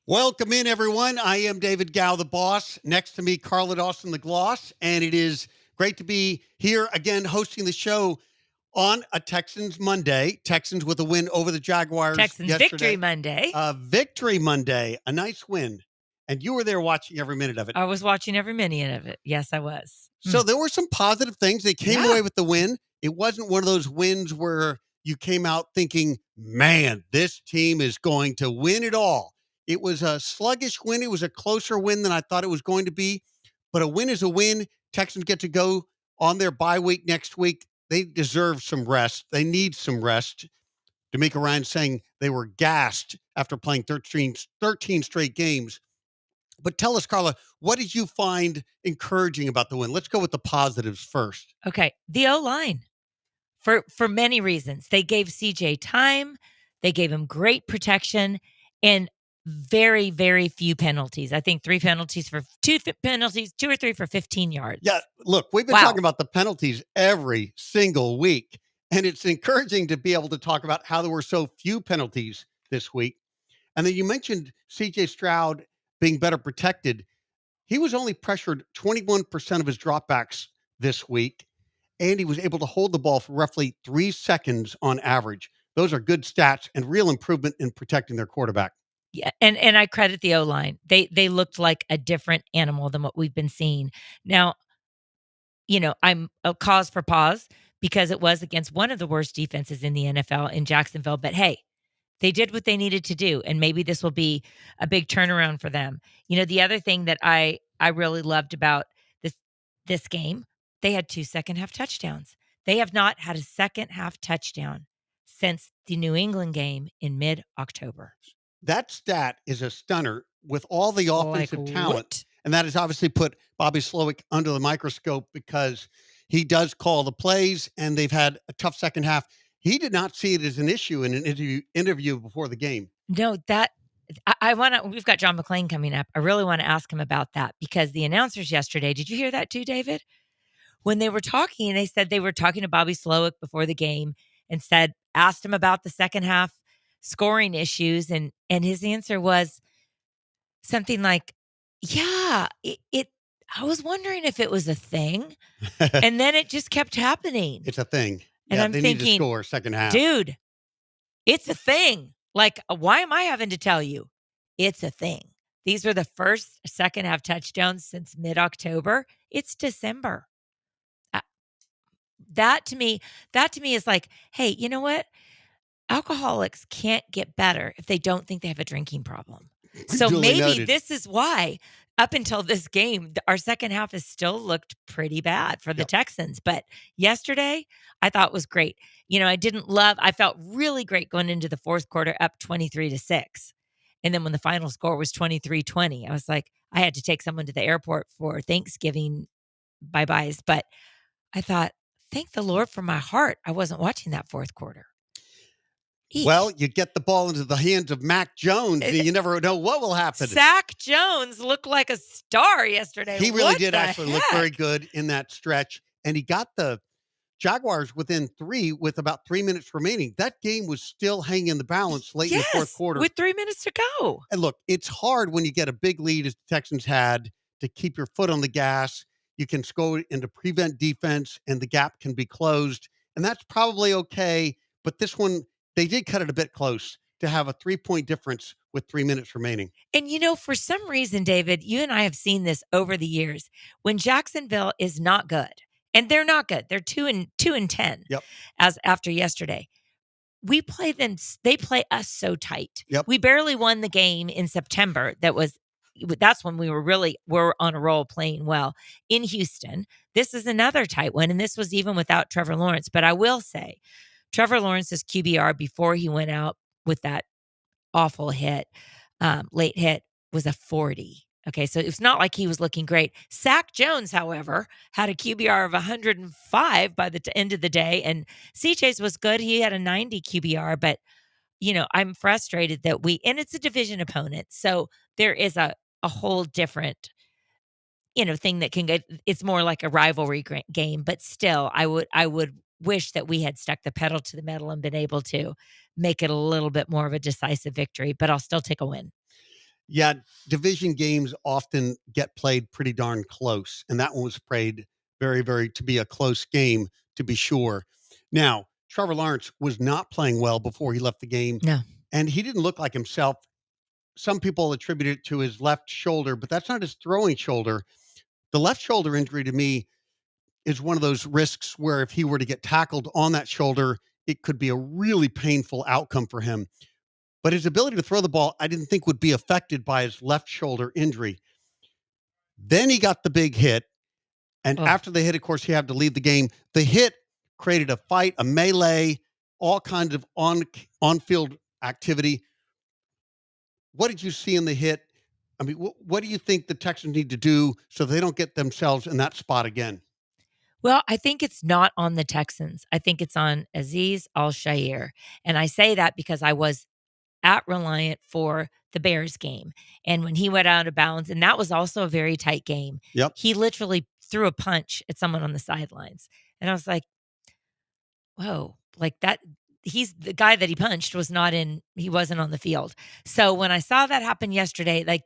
Welcome in, everyone. I am David Gow, the boss. Next to me, Carla Dawson, the gloss. And it is great to be here again hosting the show on a Texans Monday. Texans with a win over the Jaguars Texans yesterday. Victory Monday. Victory Monday, a nice win. And you were there watching every minute of it. I was watching every minute of it. Yes, I was. So there were some positive things. They came away with the win. It wasn't one of those wins where you came out thinking, man, this team is going to win it all. It was a sluggish win. It was a closer win than I thought it was going to be. But a win is a win. Texans get to go on their bye week next week. They deserve some rest. They need some rest. D'Amico Ryan saying they were gassed after playing 13 straight games. But tell us, Carla, what did you find encouraging about the win? Let's go with the positives first. Okay. The O-line, for many reasons. They gave CJ time. They gave him great protection and very, very few penalties. I think 3 penalties for 2 penalties, 2 or 3 for 15 yards. Yeah, look, we've been talking about the penalties every single week, and it's encouraging to be able to talk about how there were so few penalties this week. And then you mentioned CJ Stroud being better protected. He was only pressured 21% of his dropbacks this week, and he was able to hold the ball for roughly 3 seconds on average. Those are good stats and real improvement in protecting their quarterback. Yeah, and I credit the O-line. They looked like a different animal than what we've been seeing. Now, I'm a cause for pause because it was against one of the worst defenses in the NFL in Jacksonville. But hey, they did what they needed to do, and maybe this will be a big turnaround for them. The other thing that I really loved about this game, they had 2 second-half touchdowns. They have not had a second-half touchdown since the New England game in mid-October. That stat is a stunner with all the offensive talent. And that has obviously put Bobby Slowick under the microscope because he does call the plays, and they've had a tough second half. He did not see it as an issue in an interview before the game. No, I want to. We've got John McClain coming up. I really want to ask him about that because the announcers yesterday. Did you hear that too, David? When they were talking, they said they were talking to Bobby Slowick before the game and asked him about the second half scoring issues, and his answer was something like, "Yeah, it I was wondering if it was a thing," and then it just kept happening. It's a thing, and I'm they thinking, need to score second half, dude. It's a thing. Like, why am I having to tell you? It's a thing. These were the first second half touchdowns since mid-October. It's December. That to me is like, hey, you know what? Alcoholics can't get better if they don't think they have a drinking problem. So maybe this is why up until this game, our second half has still looked pretty bad for the Texans. But yesterday, I thought was great. I felt really great going into the fourth quarter up 23-6. And then when the final score was 23-20, I was like, I had to take someone to the airport for Thanksgiving bye-byes. But I thought, thank the Lord for my heart. I wasn't watching that fourth quarter. Well, you get the ball into the hands of Mac Jones, and you never know what will happen. Zach Jones looked like a star yesterday. He really did actually look very good in that stretch, and he got the Jaguars within 3 with about 3 minutes remaining. That game was still hanging in the balance late in the fourth quarter. With 3 minutes to go. And look, it's hard when you get a big lead as the Texans had to keep your foot on the gas. You can score into prevent defense, and the gap can be closed, and that's probably okay. But this one, they did cut it a bit close to have a 3-point difference with 3 minutes remaining. And, for some reason, David, you and I have seen this over the years. When Jacksonville is not good, and they're not good, they're 2-10 as after yesterday. We play them, they play us so tight. We barely won the game in September. That's when we were on a roll playing well in Houston. This is another tight one, and this was even without Trevor Lawrence. But I will say, Trevor Lawrence's QBR before he went out with that awful hit, late hit, was a 40. Okay, so it's not like he was looking great. Zach Jones, however, had a QBR of 105 by the end of the day, and CJ's was good. He had a 90 QBR, but, I'm frustrated that and it's a division opponent, so there is a whole different, thing that can get, it's more like a rivalry game, but still, I would wish that we had stuck the pedal to the metal and been able to make it a little bit more of a decisive victory, but I'll still take a win. Yeah, division games often get played pretty darn close, and that one was played very, very to be a close game, to be sure. Now, Trevor Lawrence was not playing well before he left the game, No. and he didn't look like himself. Some people attribute it to his left shoulder, but that's not his throwing shoulder. The left shoulder injury to me is one of those risks where if he were to get tackled on that shoulder, it could be a really painful outcome for him. But his ability to throw the ball, I didn't think would be affected by his left shoulder injury. Then he got the big hit. And after the hit, of course, he had to leave the game. The hit created a fight, a melee, all kinds of on-field activity. What did you see in the hit? I mean, what do you think the Texans need to do so they don't get themselves in that spot again? Well, I think it's not on the Texans. I think it's on Azeez Al-Shaair. And I say that because I was at Reliant for the Bears game. And when he went out of bounds, and that was also a very tight game, he literally threw a punch at someone on the sidelines. And I was like, whoa, like that. He's the guy that he punched he wasn't on the field. So when I saw that happen yesterday, like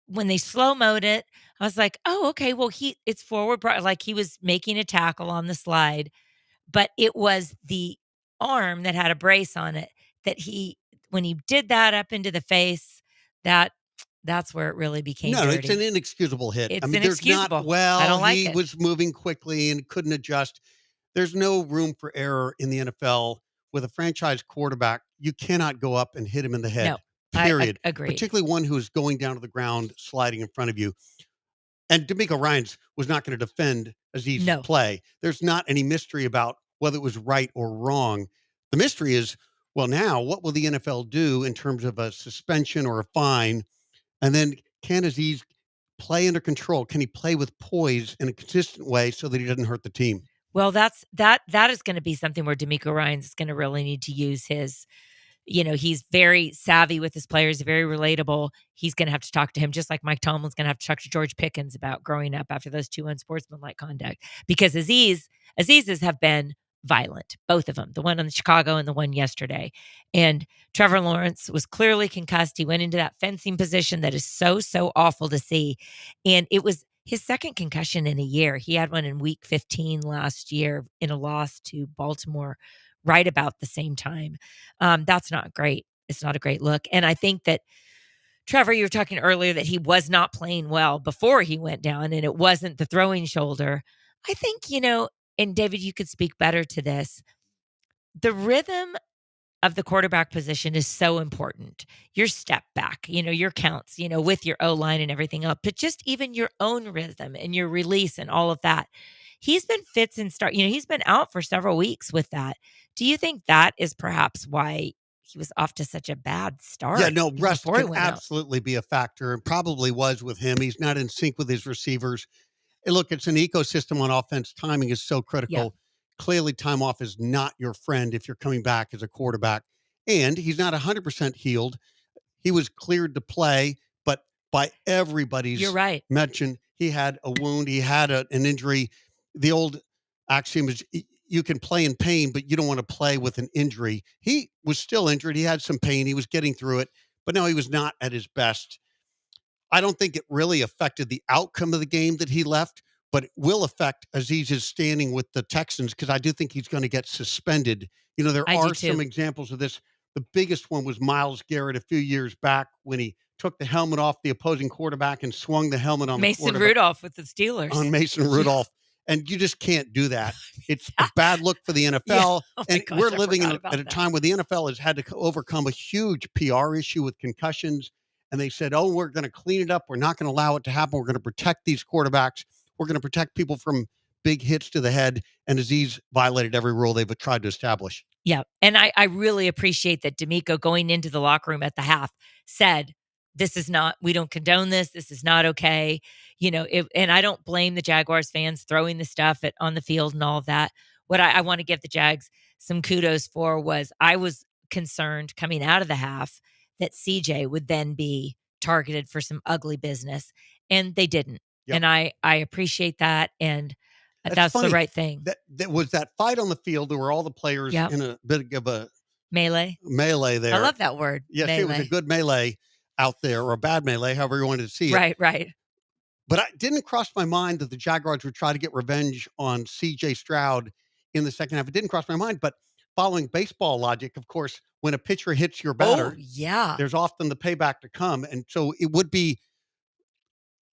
when they slow-moed it, I was like, oh, okay, well, it's forward, like he was making a tackle on the slide, but it was the arm that had a brace on it that when he did that up into the face, that's where it really became dirty. It's an inexcusable hit. It's inexcusable. I don't like it. He was moving quickly and couldn't adjust. There's no room for error in the NFL. With a franchise quarterback, you cannot go up and hit him in the head. No, period. I agree. Particularly one who is going down to the ground, sliding in front of you. And D'Amico Ryans was not going to defend Aziz's play. There's not any mystery about whether it was right or wrong. The mystery is, well, now what will the NFL do in terms of a suspension or a fine? And then can Azeez play under control? Can he play with poise in a consistent way so that he doesn't hurt the team? Well, that is going to be something where D'Amico Ryans is going to really need to use his, he's very savvy with his players, very relatable. He's going to have to talk to him just like Mike Tomlin's going to have to talk to George Pickens about growing up after those two unsportsmanlike conduct. Because Aziz's have been violent, both of them, the one on Chicago and the one yesterday. And Trevor Lawrence was clearly concussed. He went into that fencing position that is so, so awful to see. And it was his second concussion in a year. He had one in week 15 last year in a loss to Baltimore right about the same time. That's not great. It's not a great look. And I think that, Trevor, you were talking earlier that he was not playing well before he went down, and it wasn't the throwing shoulder. I think, and David, you could speak better to this. The rhythm of the quarterback position is so important. Your step back, your counts, with your O-line and everything else, but just even your own rhythm and your release and all of that. He's been fits and start, he's been out for several weeks with that. Do you think that is perhaps why he was off to such a bad start? Yeah, no, rest can absolutely be a factor, and probably was with him. He's not in sync with his receivers. And look, it's an ecosystem on offense. Timing is so critical. Yeah. Clearly, time off is not your friend if you're coming back as a quarterback. And he's not 100% healed. He was cleared to play, but by everybody's mention, he had a wound. He had an injury. The old axiom is you can play in pain, but you don't want to play with an injury. He was still injured. He had some pain. He was getting through it, but no, he was not at his best. I don't think it really affected the outcome of the game that he left, but it will affect Aziz's standing with the Texans because I do think he's going to get suspended. There are some examples of this. The biggest one was Myles Garrett a few years back when he took the helmet off the opposing quarterback and swung the helmet on Mason Rudolph with the Steelers. On Mason Rudolph. And you just can't do that. It's a bad look for the NFL. Yeah. And gosh, we're living at a time where the NFL has had to overcome a huge PR issue with concussions. And they said, we're going to clean it up. We're not going to allow it to happen. We're going to protect these quarterbacks. We're going to protect people from big hits to the head. And Azeez violated every rule they've tried to establish. Yeah. And I really appreciate that D'Amico going into the locker room at the half said, we don't condone this. This is not okay. And I don't blame the Jaguars fans throwing the stuff on the field and all of that. What I want to give the Jags some kudos for was I was concerned coming out of the half that CJ would then be targeted for some ugly business, and they didn't. Yep. And I appreciate that. And that's the right thing. That was that fight on the field. There were all the players in a bit of a melee there. I love that word. Yes, melee. It was a good melee. out there, or a bad melee, however you wanted to see it. Right. But it didn't cross my mind that the Jaguars would try to get revenge on C.J. Stroud in the second half. It didn't cross my mind, but following baseball logic, of course, when a pitcher hits your batter, there's often the payback to come. And so it would be,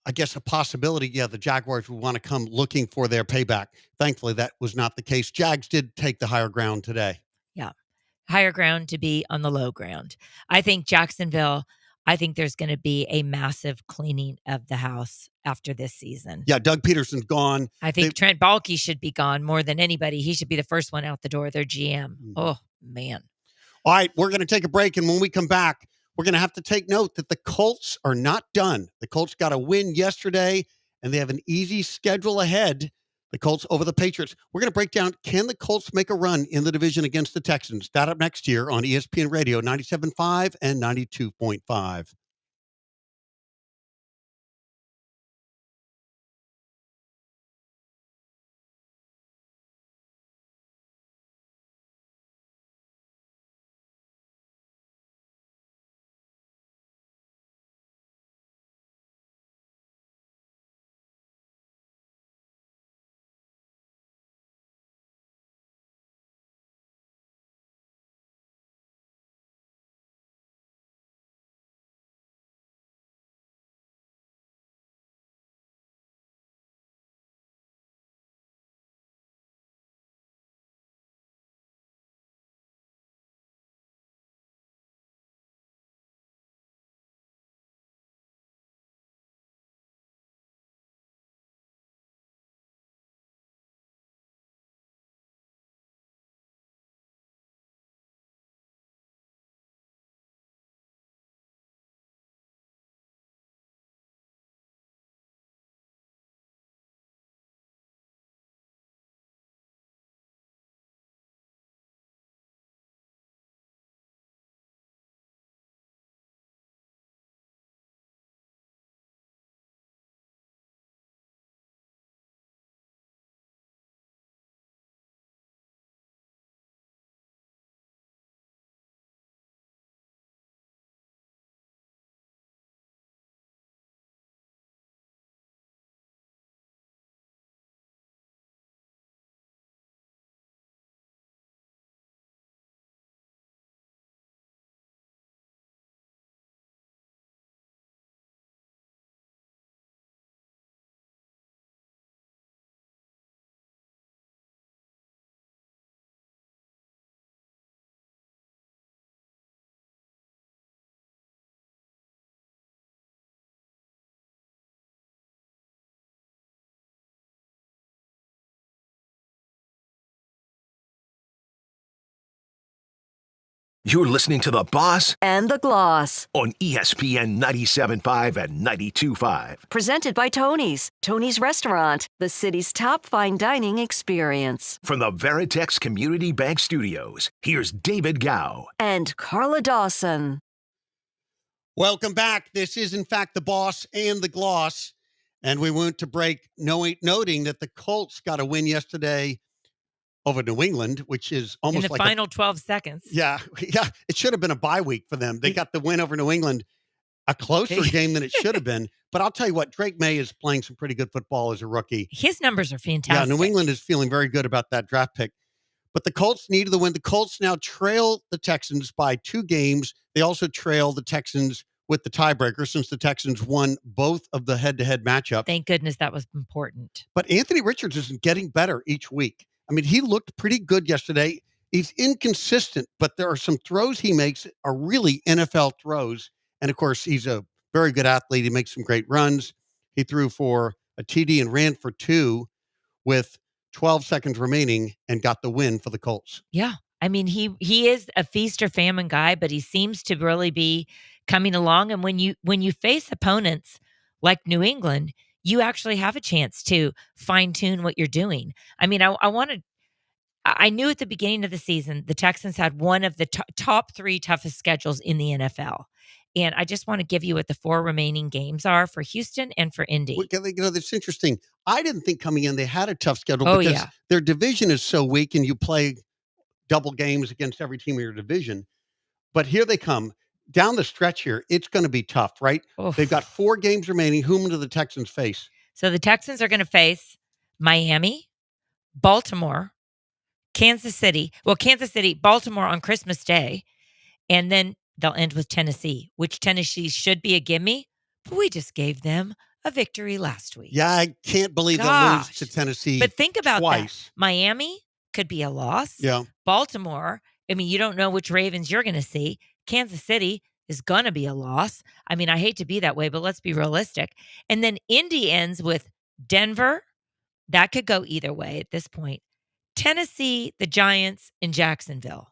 I guess, a possibility, the Jaguars would want to come looking for their payback. Thankfully, that was not the case. Jags did take the higher ground today. Yeah. Higher ground to be on the low ground. I think Jacksonville, I think there's going to be a massive cleaning of the house after this season. Yeah, Doug Peterson's gone. I think Trent Baalke should be gone more than anybody. He should be the first one out the door, their GM. Mm-hmm. Oh, man. All right, we're going to take a break, and when we come back, we're going to have to take note that the Colts are not done. The Colts got a win yesterday, and they have an easy schedule ahead. The Colts over the Patriots. We're going to break down, can the Colts make a run in the division against the Texans? That up next year on ESPN Radio 97.5 and 92.5. You're listening to The Boss and The Gloss on ESPN 97.5 and 92.5. Presented by Tony's. Tony's Restaurant, the city's top fine dining experience. From the Veritex Community Bank Studios, here's David Gow and Carla Dawson. Welcome back. This is, in fact, The Boss and The Gloss. And we went to break noting that the Colts got a win yesterday over New England, which is almost in the like final 12 seconds. Yeah. It should have been a bye week for them. They got the win over New England, a closer game than it should have been. But I'll tell you what, Drake May is playing some pretty good football as a rookie. His numbers are fantastic. Yeah, New England is feeling very good about that draft pick. But the Colts needed the win. The Colts now trail the Texans by 2 games. They also trail the Texans with the tiebreaker since the Texans won both of the head-to-head matchups. Thank goodness that was important. But Anthony Richards is getting better each week. I mean, he looked pretty good yesterday. He's inconsistent, but there are some throws he makes are really NFL throws. And of course, he's a very good athlete. He makes some great runs. He threw for a TD and ran for 2 with 12 seconds remaining and got the win for the Colts. Yeah. I mean, he is a feast or famine guy, but he seems to really be coming along. And when you face opponents like New England, you actually have a chance to fine-tune what you're doing. I mean, I knew at the beginning of the season, the Texans had one of the top 3 toughest schedules in the NFL. And I just want to give you what the 4 remaining games are for Houston and for Indy. Well, that's interesting. I didn't think coming in they had a tough schedule because their division is so weak and you play double games against every team in your division. But here they come. down the stretch here, it's going to be tough, right? Oof. They've got 4 games remaining. Whom do the Texans face? So the Texans are going to face Miami, Baltimore, Kansas City. Well, Kansas City, Baltimore on Christmas Day. And then they'll end with Tennessee, which Tennessee should be a gimme. But we just gave them a victory last week. Yeah, I can't believe they'll lose to Tennessee But think about twice. that. Miami could be a loss. Yeah. Baltimore, I mean, you don't know which Ravens you're going to see. Kansas City is going to be a loss. I mean, I hate to be that way, but let's be realistic. And then Indy ends with Denver. That could go either way at this point. Tennessee, the Giants, and Jacksonville.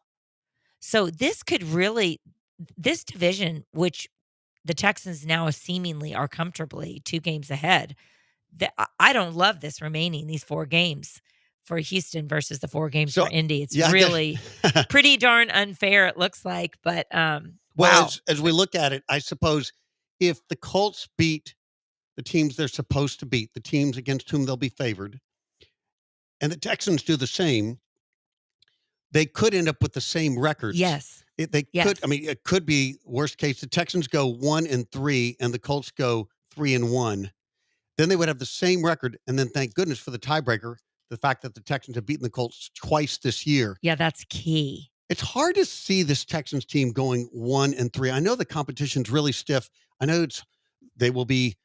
So this division, which the Texans now seemingly are comfortably 2 games ahead, I don't love these 4 games for Houston versus the 4 games for Indy. It's really pretty darn unfair, it looks like. But wow. As we look at it, I suppose if the Colts beat the teams they're supposed to beat, the teams against whom they'll be favored, and the Texans do the same, they could end up with the same records. Yes. Could. I mean, it could be worst case. The Texans go 1-3, and the Colts go 3-1. Then they would have the same record. And then, thank goodness for the tiebreaker, the fact that the Texans have beaten the Colts twice this year. Yeah, that's key. It's hard to see this Texans team going 1-3. I know the competition's really stiff. I know they will be.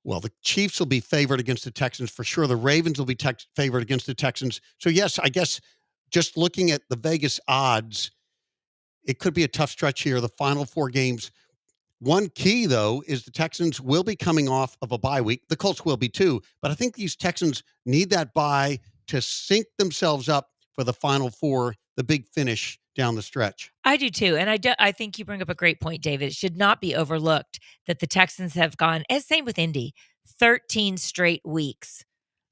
Well, the Chiefs will be favored against the Texans for sure. The Ravens will be favored against the Texans. So yes, I guess just looking at the Vegas odds, it could be a tough stretch here. The final 4 games. One key, though, is the Texans will be coming off of a bye week. The Colts will be too. But I think these Texans need that bye to sync themselves up for the final 4, the big finish down the stretch. I do too. And I think you bring up a great point, David. It should not be overlooked that the Texans have gone, as same with Indy, 13 straight weeks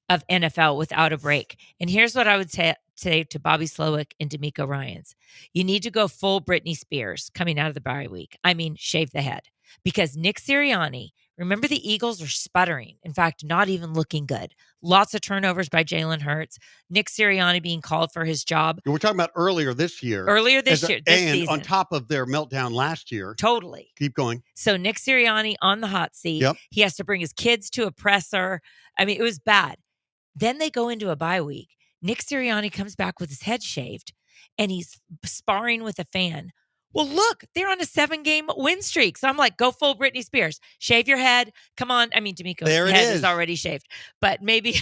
of NFL without a break. And here's what I would say to Bobby Slowick and D'Amico Ryans. You need to go full Britney Spears coming out of the bye week. I mean, shave the head. Because Nick Sirianni, remember the Eagles are sputtering. In fact, not even looking good. Lots of turnovers by Jalen Hurts. Nick Sirianni being called for his job. We're talking about earlier this year. This season. On top of their meltdown last year. Totally. Keep going. So Nick Sirianni on the hot seat. Yep. He has to bring his kids to a presser. I mean, it was bad. Then they go into a bye week. Nick Sirianni comes back with his head shaved, and he's sparring with a fan. Well, look, they're on a 7-game win streak. So I'm like, go full Britney Spears. Shave your head. Come on. I mean, D'Amico's head is already shaved. But maybe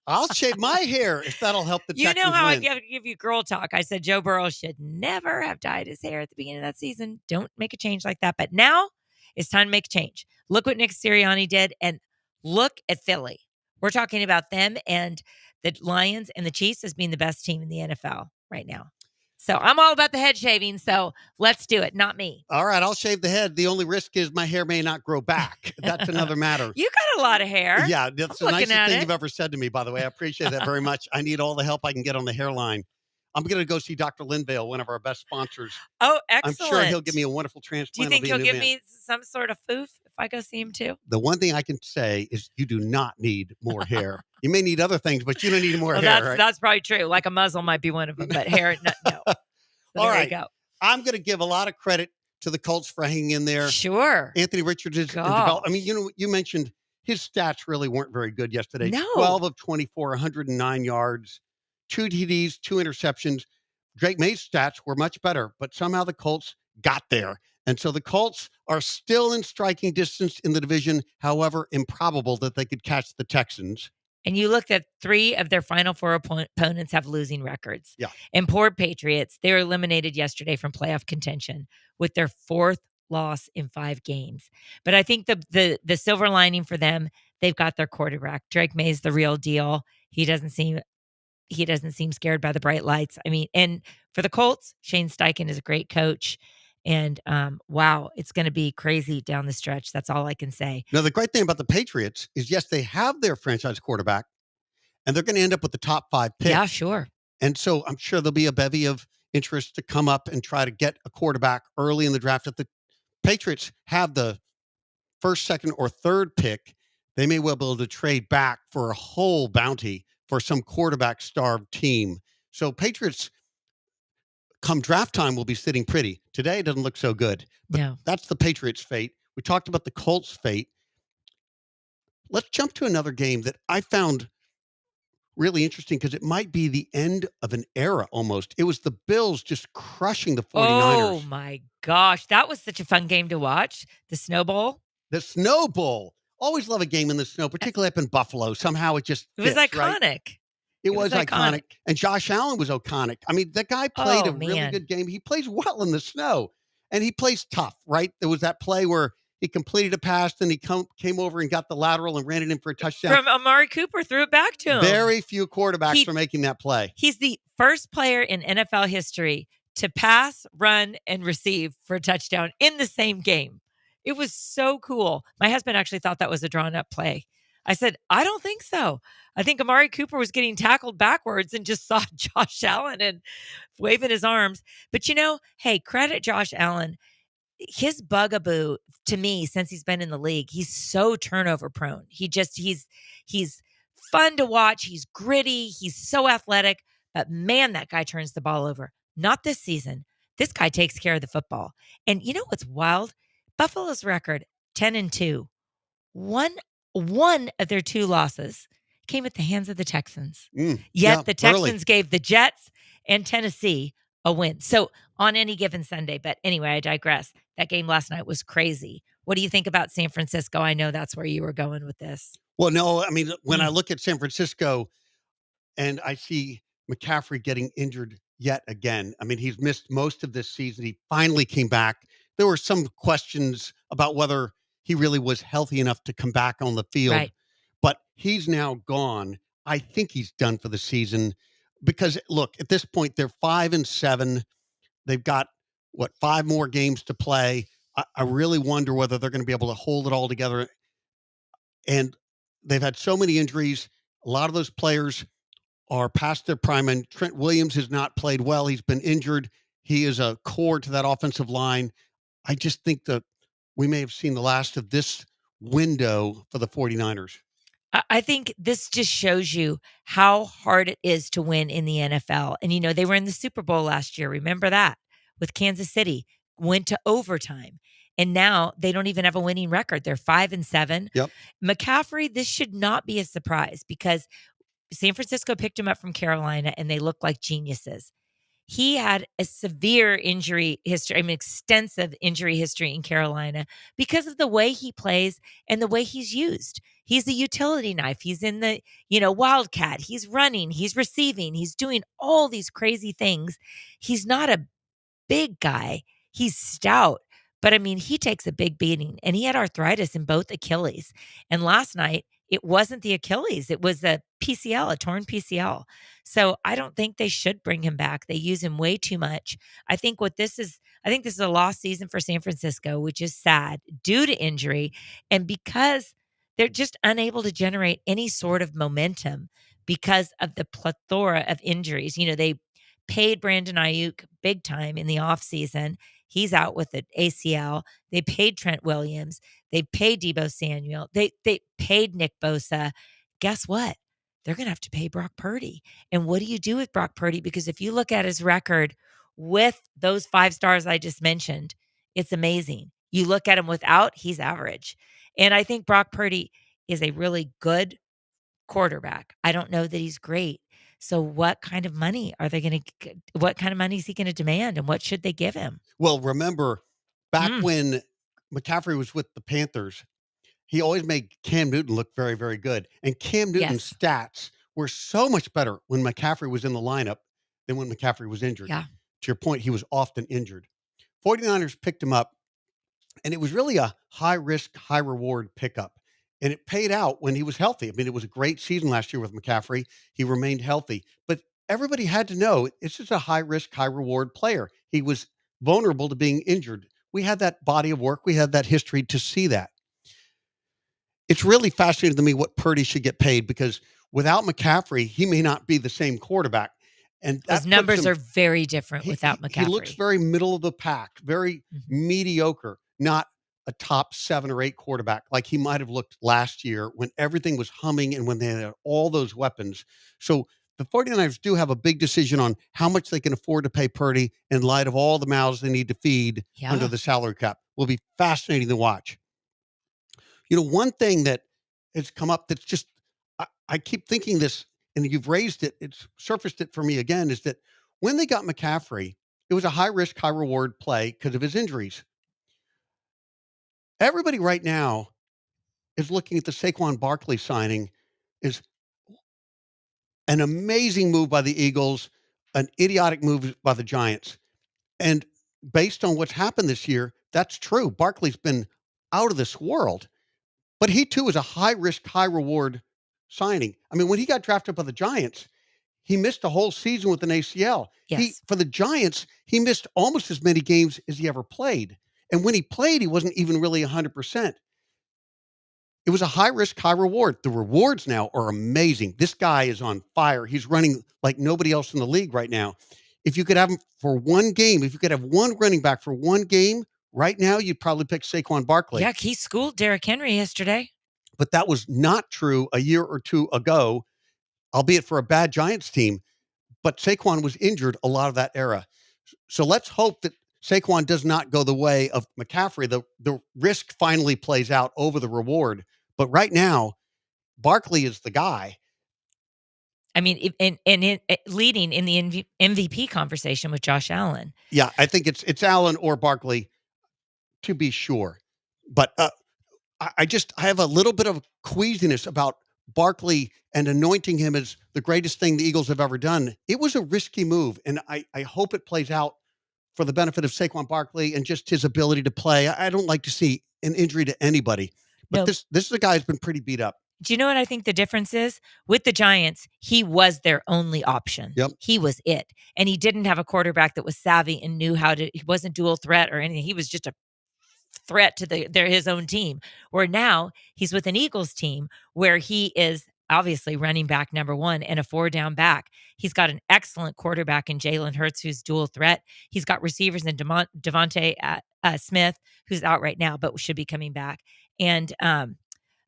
I'll shave my hair if that'll help the Texans You know how win. I give you girl talk. I said Joe Burrow should never have dyed his hair at the beginning of that season. Don't make a change like that. But now it's time to make a change. Look what Nick Sirianni did, and look at Philly. We're talking about them and the Lions and the Chiefs as being the best team in the NFL right now. So I'm all about the head shaving, so let's do it, not me. All right, I'll shave the head. The only risk is my hair may not grow back. That's another matter. You got a lot of hair. Yeah, that's the nicest thing you've ever said to me, by the way. I appreciate that very much. I need all the help I can get on the hairline. I'm going to go see Dr. Linvale, one of our best sponsors. Oh, excellent. I'm sure he'll give me a wonderful transplant. Do you think he'll give me some sort of foof if I go see him too? The one thing I can say is you do not need more hair. You may need other things, but you don't need more hair. That's probably true. Like a muzzle might be one of them, but hair, no. So all there right. you go. I'm going to give a lot of credit to the Colts for hanging in there. Sure. Anthony Richards is developed. I mean, you mentioned his stats really weren't very good yesterday. No. 12 of 24, 109 yards, 2 TDs, 2 interceptions. Drake May's stats were much better, but somehow the Colts got there. And so the Colts are still in striking distance in the division, however improbable that they could catch the Texans. And you looked at 3 of their final 4 opponents have losing records. Yeah. And poor Patriots, they were eliminated yesterday from playoff contention with their 4th loss in 5 games. But I think the silver lining for them, they've got their quarterback. Drake May's the real deal. He doesn't seem scared by the bright lights. I mean, and for the Colts, Shane Steichen is a great coach. And wow, it's going to be crazy down the stretch. That's all I can say. Now, the great thing about the Patriots is, yes, they have their franchise quarterback, and they're going to end up with the top 5 pick. Yeah, sure. And so I'm sure there'll be a bevy of interest to come up and try to get a quarterback early in the draft. If the Patriots have the 1st, 2nd, or 3rd pick, they may well be able to trade back for a whole bounty for some quarterback-starved team. So Patriots come draft time, we'll be sitting pretty. Today, it doesn't look so good. But No. that's the Patriots' fate. We talked about the Colts' fate. Let's jump to another game that I found really interesting because it might be the end of an era almost. It was the Bills just crushing the 49ers. Oh, my gosh. That was such a fun game to watch. The Snow Bowl. The Snow Bowl. Always love a game in the snow, particularly up in Buffalo. Somehow it just fits, It was iconic. Right? It was iconic. And Josh Allen was iconic. I mean, that guy played really good game. He plays well in the snow, and he plays tough, right? There was that play where he completed a pass, then he came over and got the lateral and ran it in for a touchdown. From Amari Cooper, threw it back to him. Very few quarterbacks are making that play. He's the first player in NFL history to pass, run, and receive for a touchdown in the same game. It was so cool. My husband actually thought that was a drawn-up play. I said, I don't think so. I think Amari Cooper was getting tackled backwards and just saw Josh Allen and waving his arms. But, hey, credit Josh Allen. His bugaboo to me since he's been in the league, he's so turnover prone. He's fun to watch. He's gritty. He's so athletic. But, man, that guy turns the ball over. Not this season. This guy takes care of the football. And you know what's wild? Buffalo's record, 10-2. One of their 2 losses came at the hands of the Texans. Yet the Texans gave the Jets and Tennessee a win. So on any given Sunday. But anyway, I digress. That game last night was crazy. What do you think about San Francisco? I know that's where you were going with this. Well, no, I mean, when I look at San Francisco and I see McCaffrey getting injured yet again. I mean, he's missed most of this season. He finally came back. There were some questions about whether he really was healthy enough to come back on the field. Right. But he's now gone. I think he's done for the season because, look, at this point, they're 5-7. They've got, 5 more games to play. I really wonder whether they're going to be able to hold it all together. And they've had so many injuries. A lot of those players are past their prime, and Trent Williams has not played well. He's been injured. He is a core to that offensive line. I just think that we may have seen the last of this window for the 49ers. I think this just shows you how hard it is to win in the NFL. And, they were in the Super Bowl last year. Remember that with Kansas City, went to overtime. And now they don't even have a winning record. They're 5-7. Yep. McCaffrey, this should not be a surprise because San Francisco picked him up from Carolina and they look like geniuses. He had a severe injury history, extensive injury history in Carolina because of the way he plays and the way he's used. He's a utility knife. He's in the, wildcat. He's running. He's receiving. He's doing all these crazy things. He's not a big guy. He's stout. But, he takes a big beating. And he had arthritis in both Achilles. And last night, it wasn't the Achilles. It was a PCL, a torn PCL. So I don't think they should bring him back. They use him way too much. I think this is a lost season for San Francisco, which is sad due to injury. And because they're just unable to generate any sort of momentum because of the plethora of injuries. They paid Brandon Ayuk big time in the offseason. He's out with an ACL. They paid Trent Williams. They paid Deebo Samuel. They paid Nick Bosa. Guess what? They're going to have to pay Brock Purdy. And what do you do with Brock Purdy? Because if you look at his record with those 5 stars I just mentioned, it's amazing. You look at him without, he's average. And I think Brock Purdy is a really good quarterback. I don't know that he's great. So what kind of money is he going to demand and what should they give him? Well, remember back when McCaffrey was with the Panthers, he always made Cam Newton look very, very good. And Cam Newton's stats were so much better when McCaffrey was in the lineup than when McCaffrey was injured. Yeah. To your point, he was often injured. 49ers picked him up, and it was really a high-risk, high-reward pickup. And it paid out when he was healthy. It was a great season last year with McCaffrey. He remained healthy. But everybody had to know it's just a high-risk, high-reward player. He was vulnerable to being injured. We had that body of work. We had that history to see that. It's really fascinating to me what Purdy should get paid because without McCaffrey, he may not be the same quarterback. And his numbers are very different without McCaffrey. He looks very middle of the pack, very mediocre, not a top 7 or 8 quarterback like he might have looked last year when everything was humming and when they had all those weapons. So the 49ers do have a big decision on how much they can afford to pay Purdy in light of all the mouths they need to feed under the salary cap. Will be fascinating to watch. One thing that has come up that's just, I keep thinking this, and you've raised it, it's surfaced it for me again, is that when they got McCaffrey, it was a high risk, high reward play because of his injuries. Everybody right now is looking at the Saquon Barkley signing is an amazing move by the Eagles, an idiotic move by the Giants. And based on what's happened this year, that's true. Barkley's been out of this world, but he too is a high risk, high reward signing. I mean, when he got drafted by the Giants, he missed a whole season with an ACL. Yes. For the Giants, he missed almost as many games as he ever played. And when he played, he wasn't even really 100%. It was a high risk, high reward. The rewards now are amazing. This guy is on fire. He's running like nobody else in the league right now. If you could have him for one game, if you could have one running back for one game right now, you'd probably pick Saquon Barkley. Yeah, he schooled Derrick Henry yesterday. But that was not true a year or two ago, albeit for a bad Giants team. But Saquon was injured a lot of that era. So let's hope that Saquon does not go the way of McCaffrey. The risk finally plays out over the reward. But right now, Barkley is the guy. I mean, leading in the MVP conversation with Josh Allen. Yeah, I think it's Allen or Barkley, to be sure. But I have a little bit of queasiness about Barkley and anointing him as the greatest thing the Eagles have ever done. It was a risky move, and I hope it plays out for the benefit of Saquon Barkley and just his ability to play. I don't like to see an injury to anybody. But No. this is a guy who's been pretty beat up. Do you know what I think the difference is? With the Giants, he was their only option. Yep. He was it. And he didn't have a quarterback that was savvy and knew he wasn't dual threat or anything. He was just a threat to his own team. Where now he's with an Eagles team where he is obviously running back number one and a 4-down back. He's got an excellent quarterback in Jalen Hurts, who's dual threat. He's got receivers in Devontae Smith, who's out right now, but should be coming back. And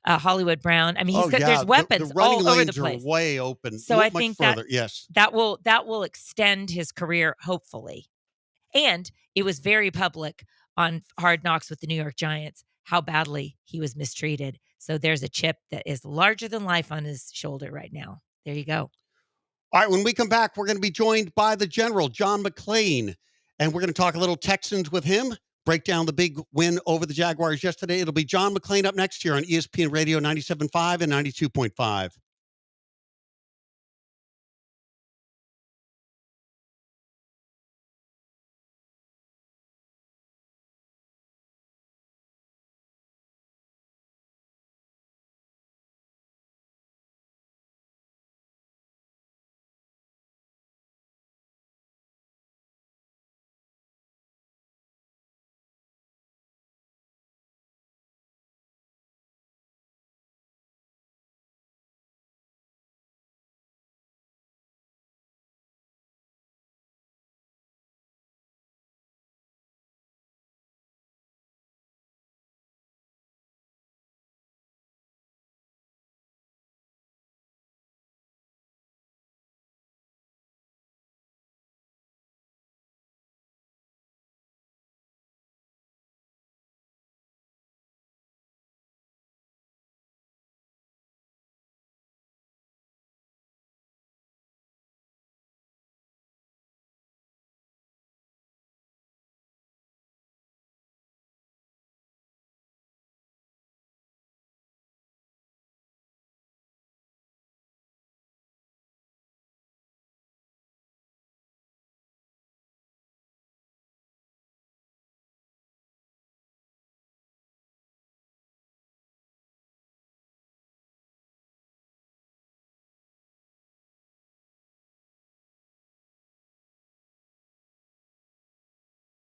Hollywood Brown. I mean, there's weapons the running all over the lanes place. Are way open. So I think further. Yes, that will extend his career, hopefully. And it was very public on Hard Knocks with the New York Giants how badly he was mistreated. So there's a chip that is larger than life on his shoulder right now. There you go. All right, when we come back, we're going to be joined by the General, John McClain, and we're going to talk a little Texans with him. Break down the big win over the Jaguars yesterday. It'll be John McClain up next year on ESPN Radio 97.5 and 92.5.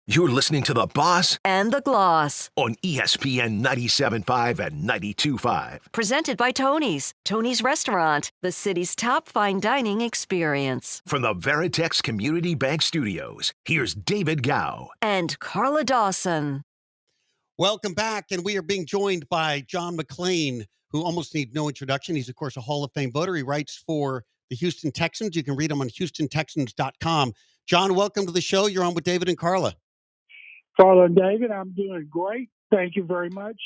You're listening to The Boss And the Gloss. on ESPN 97.5 and 92.5. Presented by Tony's. Tony's Restaurant, the city's top fine dining experience. From the Veritex Community Bank Studios, here's David Gow. And Carla Dawson. Welcome back, and we are being joined by John McClain, who almost needs no introduction. He's, of course, a Hall of Fame voter. He writes for the Houston Texans. You can read them on HoustonTexans.com. John, welcome to the show. You're on with David and Carla. Carla and David, I'm doing great. Thank you very much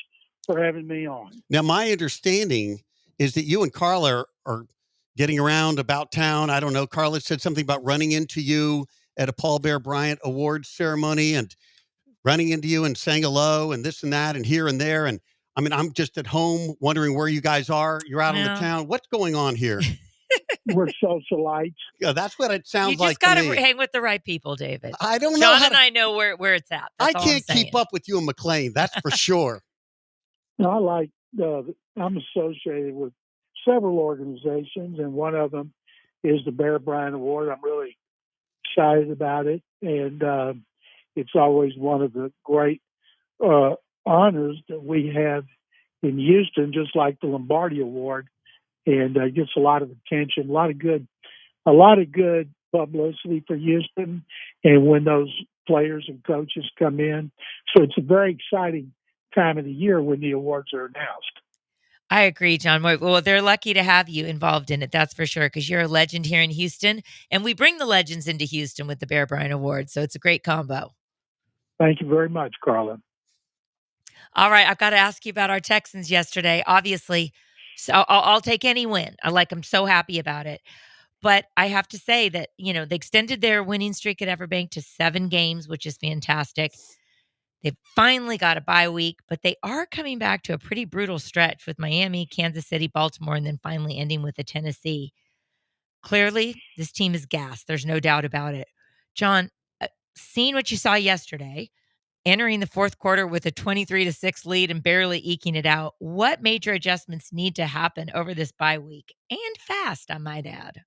for having me on. Now, my understanding is that you and Carla are getting around about town. I don't know. Carla said something about running into you at a Paul Bear Bryant Awards ceremony and running into you and saying hello and this and that and here and there. And I mean, I'm just at home wondering where you guys are. You're out on the town. What's going on here? We're socialites. Yeah, that's what it sounds You like just got to to me. hang with the right people, David. I don't know. John and I know where it's at. I That's all can't I'm keep up with you and McLean. That's for sure. I'm associated with several organizations, and one of them is the Bear Bryant Award. I'm really excited about it, and it's always one of the great honors that we have in Houston, just like the Lombardi Award, and gets a lot of attention, a lot of good publicity for Houston, and when those players and coaches come in. So it's a very exciting time of the year when the awards are announced. I agree, John. Well, they're lucky to have you involved in it, that's for sure, because you're a legend here in Houston, and we bring the legends into Houston with the Bear Bryant Award, so it's a great combo. Thank you very much, Carla. All right, I've got to ask you about our Texans yesterday, obviously. So I'll take any win. I'm so happy about it. But I have to say that, they extended their winning streak at Everbank to 7 games, which is fantastic. They've finally got a bye week, but they are coming back to a pretty brutal stretch with Miami, Kansas City, Baltimore, and then finally ending with the Tennessee. Clearly, this team is gassed. There's no doubt about it. John, seeing what you saw yesterday, entering the fourth quarter with a 23-6 lead and barely eking it out, what major adjustments need to happen over this bye week? And fast, I might add.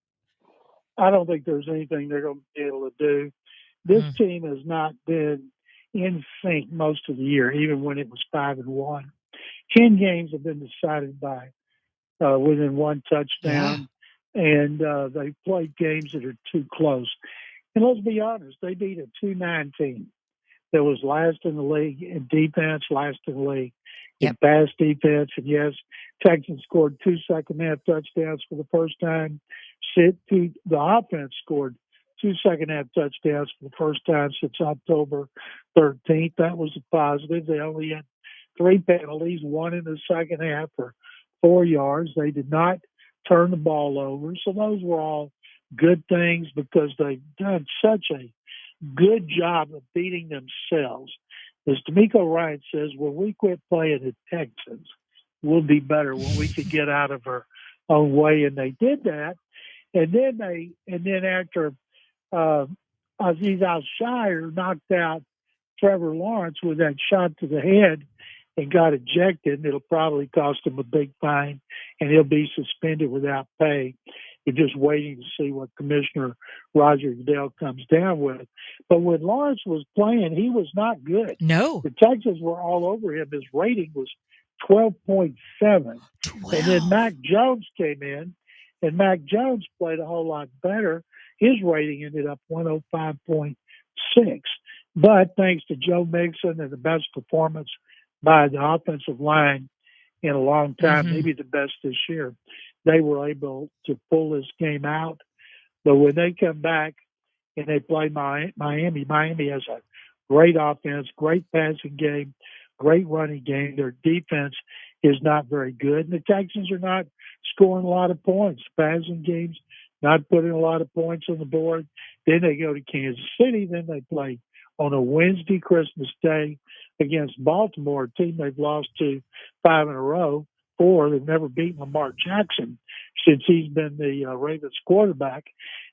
I don't think there's anything they're going to be able to do. This team has not been in sync most of the year, even when it was 5-1. 10 games have been decided by within one touchdown, and they played games that are too close. And let's be honest, they beat a 2-9 team that was last in the league in defense, last in the league in pass defense. And yes, Texans scored 2 second-half touchdowns for the first time. The offense scored 2 second-half touchdowns for the first time since October 13th. That was a positive. They only had 3 penalties, 1 in the second half for 4 yards. They did not turn the ball over. So those were all good things because they've done such a good job of beating themselves. As D'Amico Ryan says, when we quit playing the Texans, we'll be better when we can get out of our own way. And they did that. And then after Aziz Al-Shire knocked out Trevor Lawrence with that shot to the head and got ejected, it'll probably cost him a big fine, and he'll be suspended without pay. We're just waiting to see what Commissioner Roger Goodell comes down with. But when Lawrence was playing, he was not good. No. The Texans were all over him. His rating was 12.7. And then Mac Jones came in, and Mac Jones played a whole lot better. His rating ended up 105.6. But thanks to Joe Mixon and the best performance by the offensive line in a long time, maybe the best this year, they were able to pull this game out. But when they come back and they play Miami has a great offense, great passing game, great running game. Their defense is not very good. And the Texans are not scoring a lot of points. Passing games, not putting a lot of points on the board. Then they go to Kansas City. Then they play on a Wednesday, Christmas Day, against Baltimore, a team they've lost to 5 in a row. 4. They've never beaten Lamar Jackson since he's been the Ravens quarterback.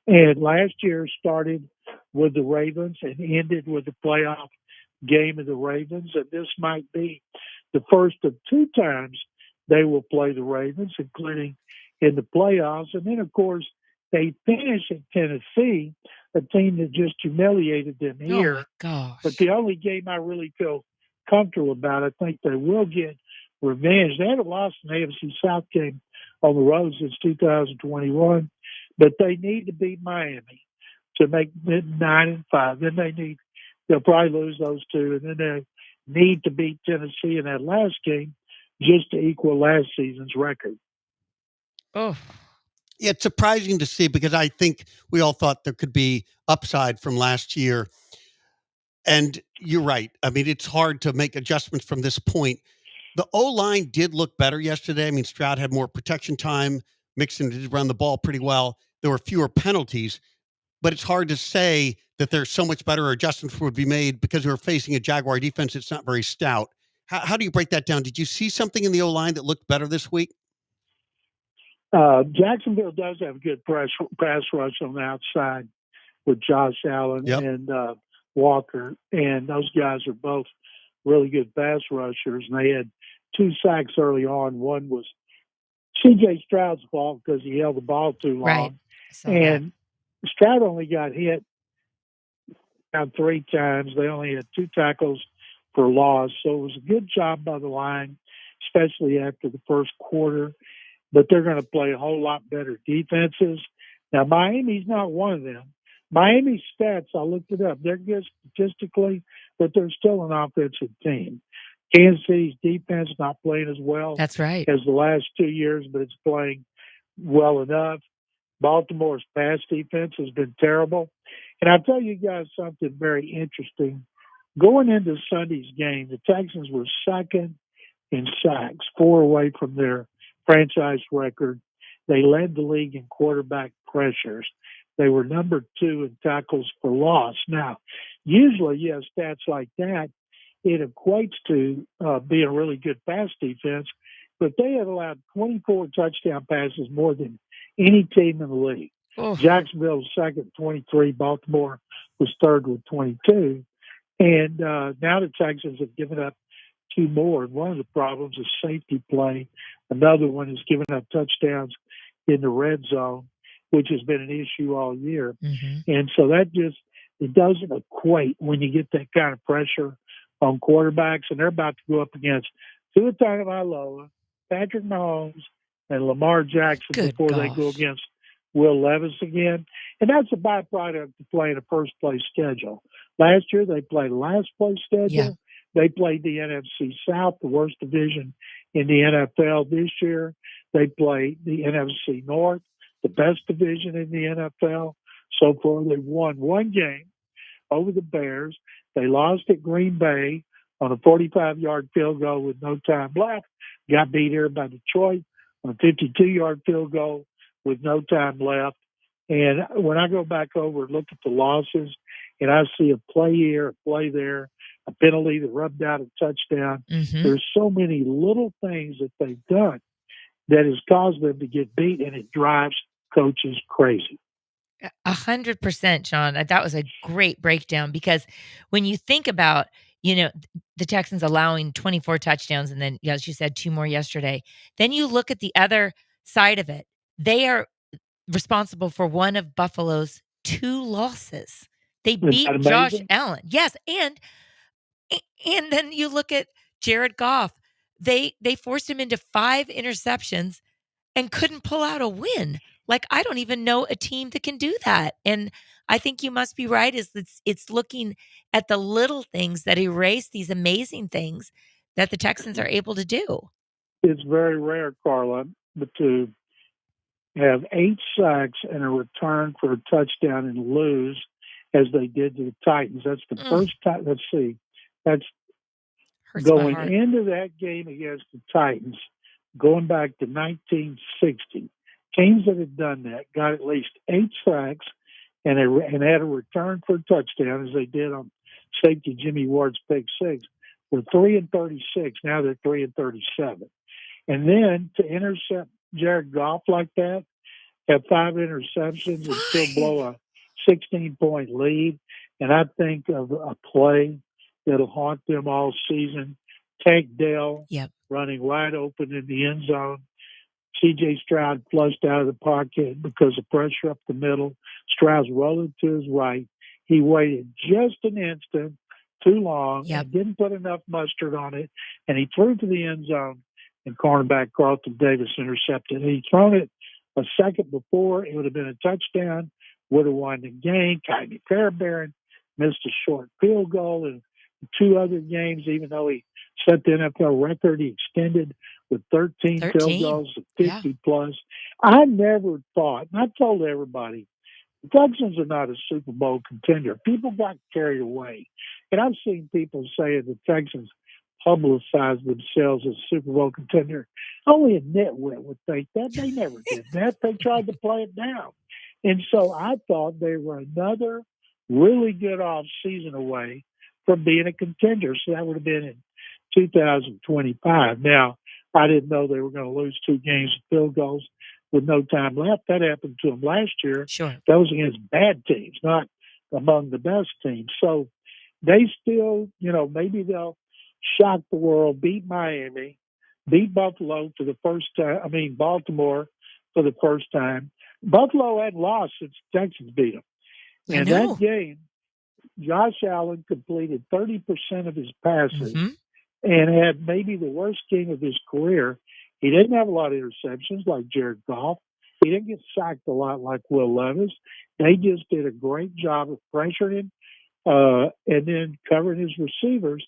And last year started with the Ravens and ended with the playoff game of the Ravens. And this might be the first of 2 times they will play the Ravens, including in the playoffs. And then, of course, they finish at Tennessee, a team that just humiliated them here. Oh, gosh. But the only game I really feel comfortable about, I think they will get revenge. They haven't lost an AFC South game on the road since 2021, but they need to beat Miami to make it 9-5. Then they'll probably lose those 2, and then they need to beat Tennessee in that last game just to equal last season's record. Oh, It's surprising to see because I think we all thought there could be upside from last year. And you're right. I mean, it's hard to make adjustments from this point. The O-line did look better yesterday. I mean, Stroud had more protection time. Mixon did run the ball pretty well. There were fewer penalties, but it's hard to say that there's so much better adjustments would be made because we were facing a Jaguar defense that's not very stout. How do you break that down? Did you see something in the O-line that looked better this week? Jacksonville does have a good pass rush on the outside with Josh Allen and Walker, and those guys are both really good pass rushers. And they had 2 sacks early on. One was C.J. Stroud's fault because he held the ball too long. Right. And Stroud only got hit about 3 times. They only had 2 tackles for loss. So it was a good job by the line, especially after the first quarter. But they're going to play a whole lot better defenses. Now, Miami's not one of them. Miami's stats, I looked it up. They're good statistically, but they're still an offensive team. Kansas City's defense not playing as well That's right. as the last 2 years, but it's playing well enough. Baltimore's pass defense has been terrible. And I'll tell you guys something very interesting. Going into Sunday's game, the Texans were second in sacks, 4 away from their franchise record. They led the league in quarterback pressures. They were number 2 in tackles for loss. Now, usually you have stats like that, it equates to being a really good pass defense, but they had allowed 24 touchdown passes, more than any team in the league. Oh. Jacksonville was second, 23. Baltimore was third with 22. And now the Texans have given up 2 more. And one of the problems is safety play. Another one is giving up touchdowns in the red zone, which has been an issue all year. Mm-hmm. And so that it doesn't equate when you get that kind of pressure on quarterbacks. And they're about to go up against Tua Tagovailoa, Patrick Mahomes, and Lamar Jackson before they go against Will Levis again. And that's a byproduct of playing a first-place schedule. Last year, they played a last-place schedule. Yeah. They played the NFC South, the worst division in the NFL. This year, they played the NFC North, the best division in the NFL. So far, they've won 1 game over the Bears. They lost at Green Bay on a 45-yard field goal with no time left. Got beat here by Detroit on a 52-yard field goal with no time left. And when I go back over and look at the losses, and I see a play here, a play there, a penalty that rubbed out a touchdown, there's so many little things that they've done that has caused them to get beat, and it drives coaches crazy. 100%, Sean. That was a great breakdown, because when you think about, the Texans allowing 24 touchdowns and then, as you said, 2 more yesterday, then you look at the other side of it. They are responsible for one of Buffalo's 2 losses. They beat Josh Allen. Yes. And then you look at Jared Goff. They forced him into 5 interceptions and couldn't pull out a win. Like, I don't even know a team that can do that. And I think you must be right. It's looking at the little things that erase these amazing things that the Texans are able to do. It's very rare, Carla, but to have 8 sacks and a return for a touchdown and lose as they did to the Titans. That's the first time. Let's see. That's hurts going into that game against the Titans, going back to 1960. Teams that had done that got at least 8 sacks and had a return for a touchdown, as they did on safety Jimmy Ward's pick 6. Were 3-36. Now they're 3-37. And then to intercept Jared Goff like that, have 5 interceptions and still blow a 16-point lead. And I think of a play that'll haunt them all season. Tank Dell running wide open in the end zone. C.J. Stroud flushed out of the pocket because of pressure up the middle. Stroud's rolling to his right. He waited just an instant too long and didn't put enough mustard on it, and he threw to the end zone, and cornerback Carlton Davis intercepted. He'd thrown it a second before, it would have been a touchdown, would have won the game. Kyrie Fairbairn missed a short field goal in 2 other games, even though he set the NFL record. He extended with 13 field 13. goals of 50 plus. I never thought, and I told everybody, the Texans are not a Super Bowl contender. People got carried away. And I've seen people say the Texans publicize themselves as Super Bowl contender. Only a nitwit would think that. They never did that. They tried to play it down. And so I thought they were another really good off season away from being a contender. So that would have been in 2025. Now, I didn't know they were going to lose 2 games of field goals with no time left. That happened to them last year. Sure. That was against bad teams, not among the best teams. So they still, maybe they'll shock the world, beat Miami, beat Buffalo for the first time. I mean, Baltimore for the first time. Buffalo hadn't lost since Texans beat them. And that game, Josh Allen completed 30% of his passes and had maybe the worst game of his career. He didn't have a lot of interceptions like Jared Goff. He didn't get sacked a lot like Will Levis. They just did a great job of pressuring him and then covering his receivers,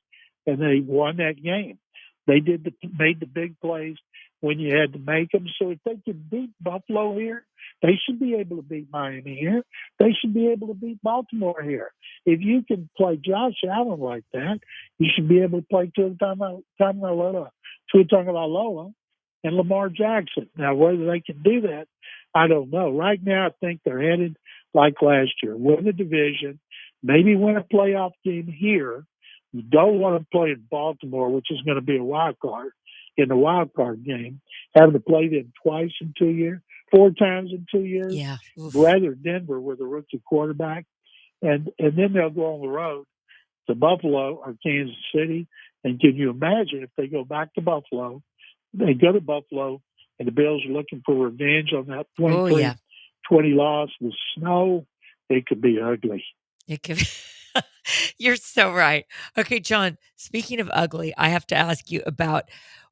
and they won that game. They made the big plays when you had to make them. So if they can beat Buffalo here, they should be able to beat Miami here. They should be able to beat Baltimore here. If you can play Josh Allen like that, you should be able to play Tua Tagovailoa and Lamar Jackson. Now, whether they can do that, I don't know. Right now, I think they're headed like last year. Win the division, maybe win a playoff game here. You don't want to play in Baltimore, which is going to be a wild card in the wild card game. Having to play them 4 times in 2 years. Yeah. Rather Denver with a rookie quarterback. And then they'll go on the road to Buffalo or Kansas City. And can you imagine if they go back to Buffalo, they go to Buffalo, and the Bills are looking for revenge on that 23-20 loss with snow? It could be ugly. It could. You're so right. Okay, John, speaking of ugly, I have to ask you about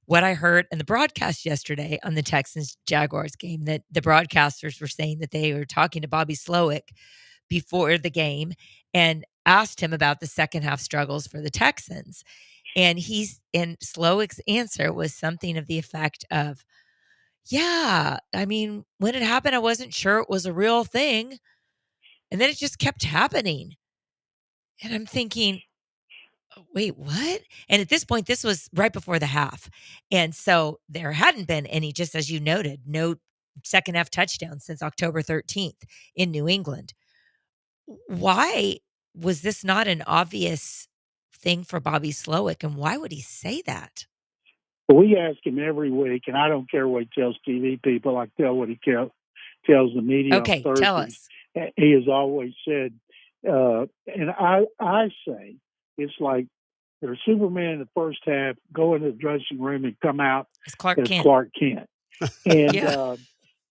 what I heard in the broadcast yesterday on the Texans-Jaguars game, that the broadcasters were saying that they were talking to Bobby Slowick before the game and asked him about the second half struggles for the Texans. And Slowick's answer was something of the effect of, yeah, I mean, when it happened, I wasn't sure it was a real thing. And then it just kept happening. And I'm thinking, wait, what? And at this point, this was right before the half. And so there hadn't been any, just as you noted, no second half touchdowns since October 13th in New England. Why was this not an obvious thing for Bobby Slowick? And why would he say that? Well, we ask him every week, and I don't care what he tells TV people. I tell what he tells the media Okay, on Thursdays. tell us. He has always said, and I say, it's like there's Superman in the first half, go into the dressing room and come out as Clark as Kent. Clark Kent. And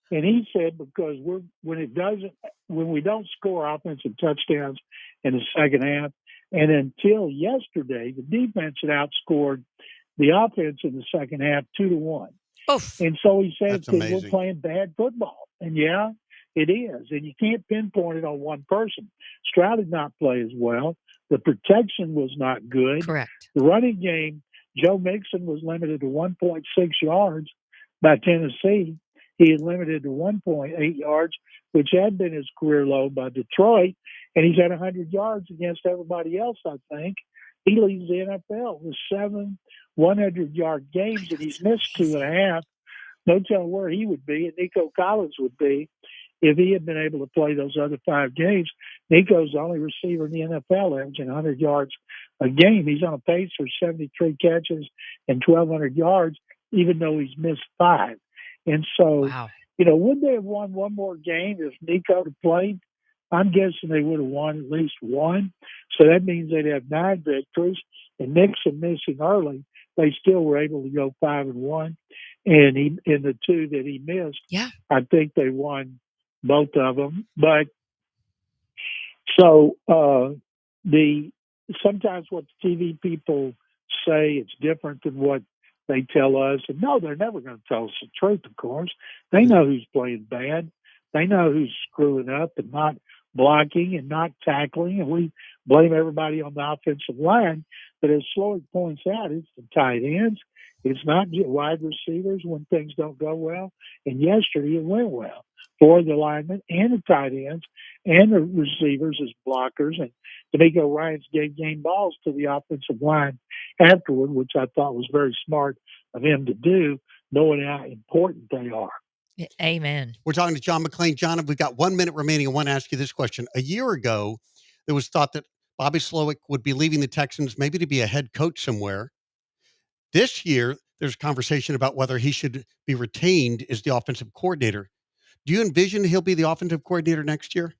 and he said, because when we don't score offensive touchdowns in the second half, and until yesterday, the defense had outscored the offense in the second half 2-1. Oof. And so he said, amazing. We're playing bad football. And yeah, it is. And you can't pinpoint it on one person. Stroud did not play as well. The protection was not good. Correct. The running game, Joe Mixon was limited to 1.6 yards by Tennessee. He is limited to 1.8 yards, which had been his career low by Detroit. And he's at 100 yards against everybody else, I think. He leads the NFL with 7 100-yard games, and he's missed 2.5. No telling where he would be, and Nico Collins would be if he had been able to play those other 5 games. Nico's the only receiver in the NFL averaging 100 yards a game. He's on a pace for 73 catches and 1,200 yards, even though he's missed 5. And so, would they have won one more game if Nico had played? I'm guessing they would have won at least one. So that means they'd have 9 victories. And Nixon missing early, they still were able to go 5-1. And in the 2 that he missed, I think they won both of them. But so sometimes what the TV people say, it's different than what they tell us. And no, they're never going to tell us the truth, of course. They know who's playing bad. They know who's screwing up and not blocking and not tackling. And we blame everybody on the offensive line. But as Slowick points out, it's the tight ends, It's not just wide receivers when things don't go well. And yesterday it went well for the linemen and the tight ends and the receivers as blockers. And D'Amico Ryans gave game balls to the offensive line afterward, which I thought was very smart of him to do, knowing how important they are. Amen. We're talking to John McClain. John, we've got 1 minute remaining. I want to ask you this question. A year ago, there was thought that Bobby Slowick would be leaving the Texans maybe to be a head coach somewhere. This year, there's conversation about whether he should be retained as the offensive coordinator. Do you envision he'll be the offensive coordinator next year?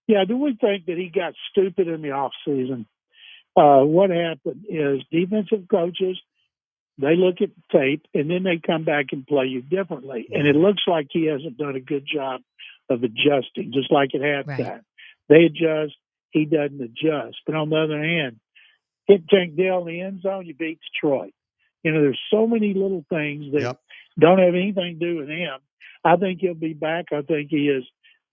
Yeah, do we think that he got stupid in the offseason? What happened is defensive coaches, they look at tape and then they come back and play you differently. And it looks like he hasn't done a good job of adjusting, just like at halftime. Right. They adjust, he doesn't adjust. But on the other hand, hit Tank Dell in the end zone, you beat Detroit. There's so many little things that don't have anything to do with him. I think he'll be back. I think he is.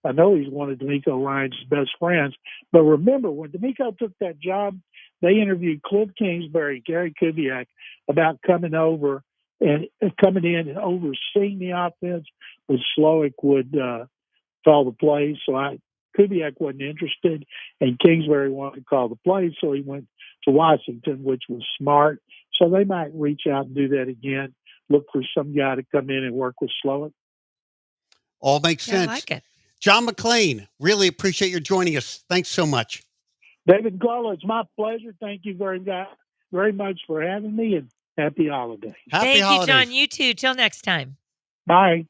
I know he's one of D'Amico Ryans' best friends. But remember, when D'Amico took that job, they interviewed Cliff Kingsbury, Gary Kubiak about coming over and coming in and overseeing the offense, but Slowick would call the plays. So Kubiak wasn't interested, and Kingsbury wanted to call the plays, so he went to Washington, which was smart. So they might reach out and do that again, look for some guy to come in and work with Slowick. All makes sense. I like it. John McClain, really appreciate your joining us. Thanks so much. David Garlow, it's my pleasure. Thank you very much for having me, and happy holidays. Happy holidays. Thank you, John. You too. Till next time. Bye.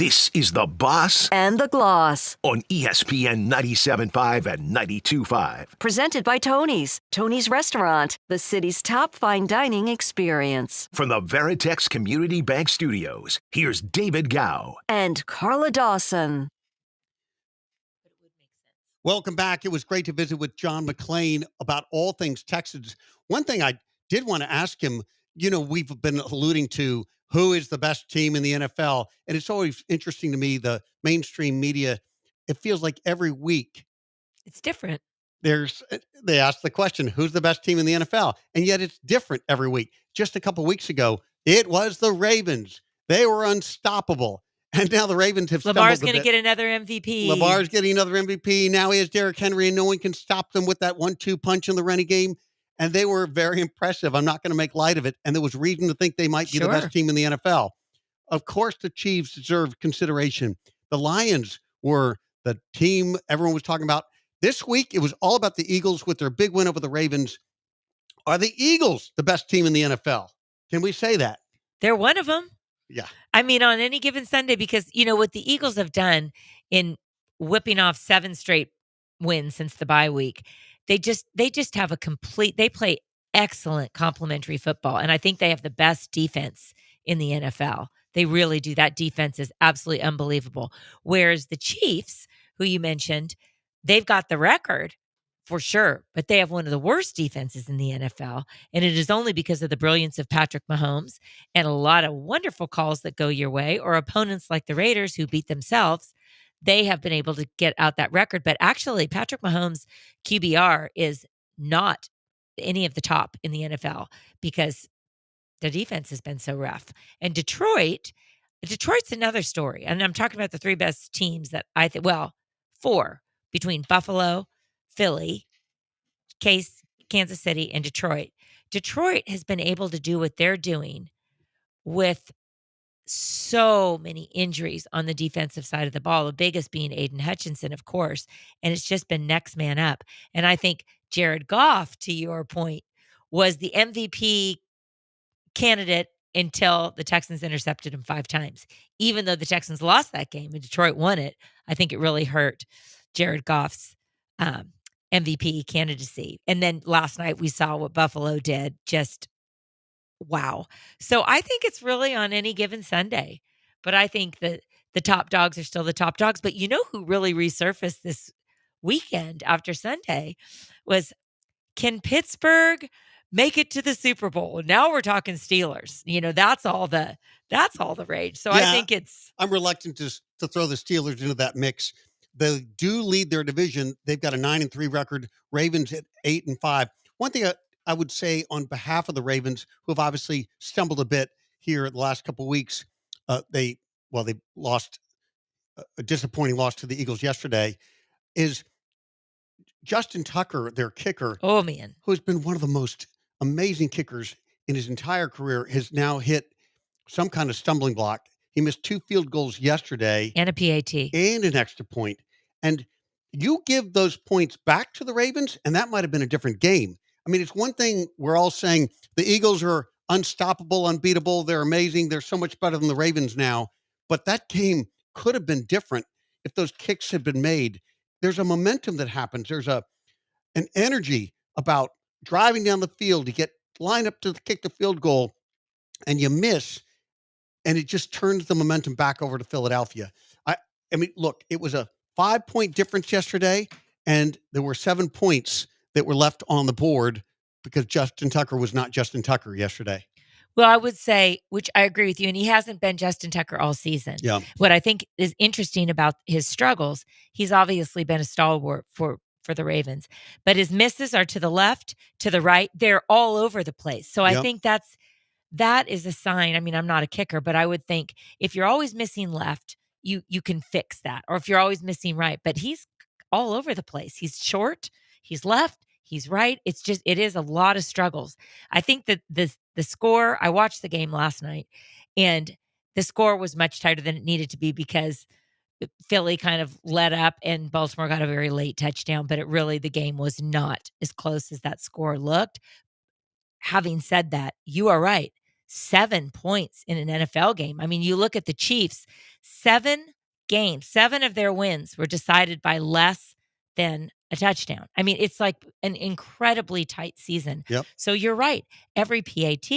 This is The Boss and the Gloss. on ESPN 97.5 and 92.5. Presented by Tony's. Tony's Restaurant, the city's top fine dining experience. From the Veritex Community Bank Studios, here's David Gow. And Carla Dawson. Welcome back. It was great to visit with John McClain about all things Texans. One thing I did want to ask him, we've been alluding to who is the best team in the NFL, and it's always interesting to me, the mainstream media, it feels like every week it's different. They ask the question, who's the best team in the NFL? And yet it's different every week. Just a couple weeks ago, it was the Ravens. They were unstoppable. And now the Ravens have Lamar's going to get another MVP. Lamar's getting another MVP. Now he has Derrick Henry, and no one can stop them with that 1-2 punch in the running game. And they were very impressive. I'm not going to make light of it. And there was reason to think they might be the best team in the NFL. Of course, the Chiefs deserve consideration. The Lions were the team everyone was talking about. This week, it was all about the Eagles with their big win over the Ravens. Are the Eagles the best team in the NFL? Can we say that? They're one of them. Yeah. I mean, on any given Sunday, because, what the Eagles have done in whipping off 7 straight wins since the bye week, they just have they play excellent complementary football. And I think they have the best defense in the NFL. They really do. That defense is absolutely unbelievable. Whereas the Chiefs, who you mentioned, they've got the record for sure, but they have one of the worst defenses in the NFL. And it is only because of the brilliance of Patrick Mahomes and a lot of wonderful calls that go your way, or opponents like the Raiders who beat themselves. They have been able to get out that record. But actually, Patrick Mahomes' QBR is not any of the top in the NFL because the defense has been so rough. And Detroit's another story. And I'm talking about the 3 best teams that 4 between Buffalo, Philly, Kansas City, and Detroit. Detroit has been able to do what they're doing with so many injuries on the defensive side of the ball, the biggest being Aiden Hutchinson, of course, and it's just been next man up. And I think Jared Goff, to your point, was the MVP candidate until the Texans intercepted him 5 times. Even though the Texans lost that game and Detroit won it, I think it really hurt Jared Goff's MVP candidacy. And then last night we saw what Buffalo did. Just wow. So I think it's really on any given Sunday. But I think that the top dogs are still the top dogs. But you know who really resurfaced this weekend after Sunday was, can Pittsburgh make it to the Super Bowl? Now we're talking Steelers. That's all the rage. So I think I'm reluctant to throw the Steelers into that mix. They do lead their division. They've got a 9-3 record. Ravens at 8-5. One thing I would say on behalf of the Ravens, who have obviously stumbled a bit here the last couple of weeks, they lost a disappointing loss to the Eagles yesterday, is Justin Tucker, their kicker. Oh, man. Who has been one of the most amazing kickers in his entire career, has now hit some kind of stumbling block. He missed 2 field goals yesterday. And a PAT. And an extra point. And you give those points back to the Ravens, and that might have been a different game. I mean, it's one thing we're all saying the Eagles are unstoppable, unbeatable. They're amazing. They're so much better than the Ravens now. But that game could have been different if those kicks had been made. There's a momentum that happens. There's an energy about driving down the field to get lined up to kick the field goal, and you miss, and it just turns the momentum back over to Philadelphia. I mean, look, it was a 5-point difference yesterday, and there were 7 points that were left on the board because Justin Tucker was not Justin Tucker yesterday. Well, I would say, which I agree with you, and he hasn't been Justin Tucker all season. Yeah. What I think is interesting about his struggles, he's obviously been a stalwart for the Ravens, but his misses are to the left, to the right. They're all over the place. So I think that is a sign. I mean, I'm not a kicker, but I would think if you're always missing left, you can fix that. Or if you're always missing right, but he's all over the place. He's short, he's left, he's right. It is a lot of struggles. I think that the score, I watched the game last night, and the score was much tighter than it needed to be because Philly kind of let up and Baltimore got a very late touchdown, but the game was not as close as that score looked. Having said that, you are right. 7 points in an NFL game. I mean, you look at the Chiefs, 7 games, 7 of their wins were decided by less than a touchdown. I mean, it's like an incredibly tight season. Yep. So you're right. Every PAT,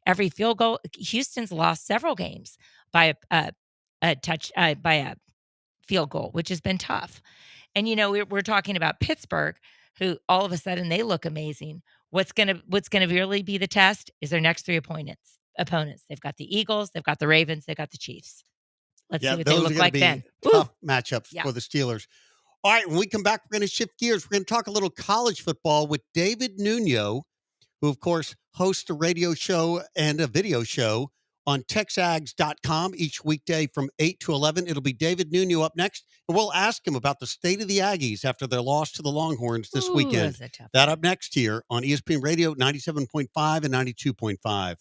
every field goal. Houston's lost several games by by a field goal, which has been tough. And we're talking about Pittsburgh, who all of a sudden they look amazing. What's gonna really be the test is their next 3 opponents. They've got the Eagles, they've got the Ravens, they've got the Chiefs. Let's see what they look like then. Tough matchups for the Steelers. All right, when we come back, we're going to shift gears. We're going to talk a little college football with David Nuno, who, of course, hosts a radio show and a video show on texags.com each weekday from 8 to 11. It'll be David Nuno up next, and we'll ask him about the state of the Aggies after their loss to the Longhorns this weekend. That up next here on ESPN Radio 97.5 and 92.5.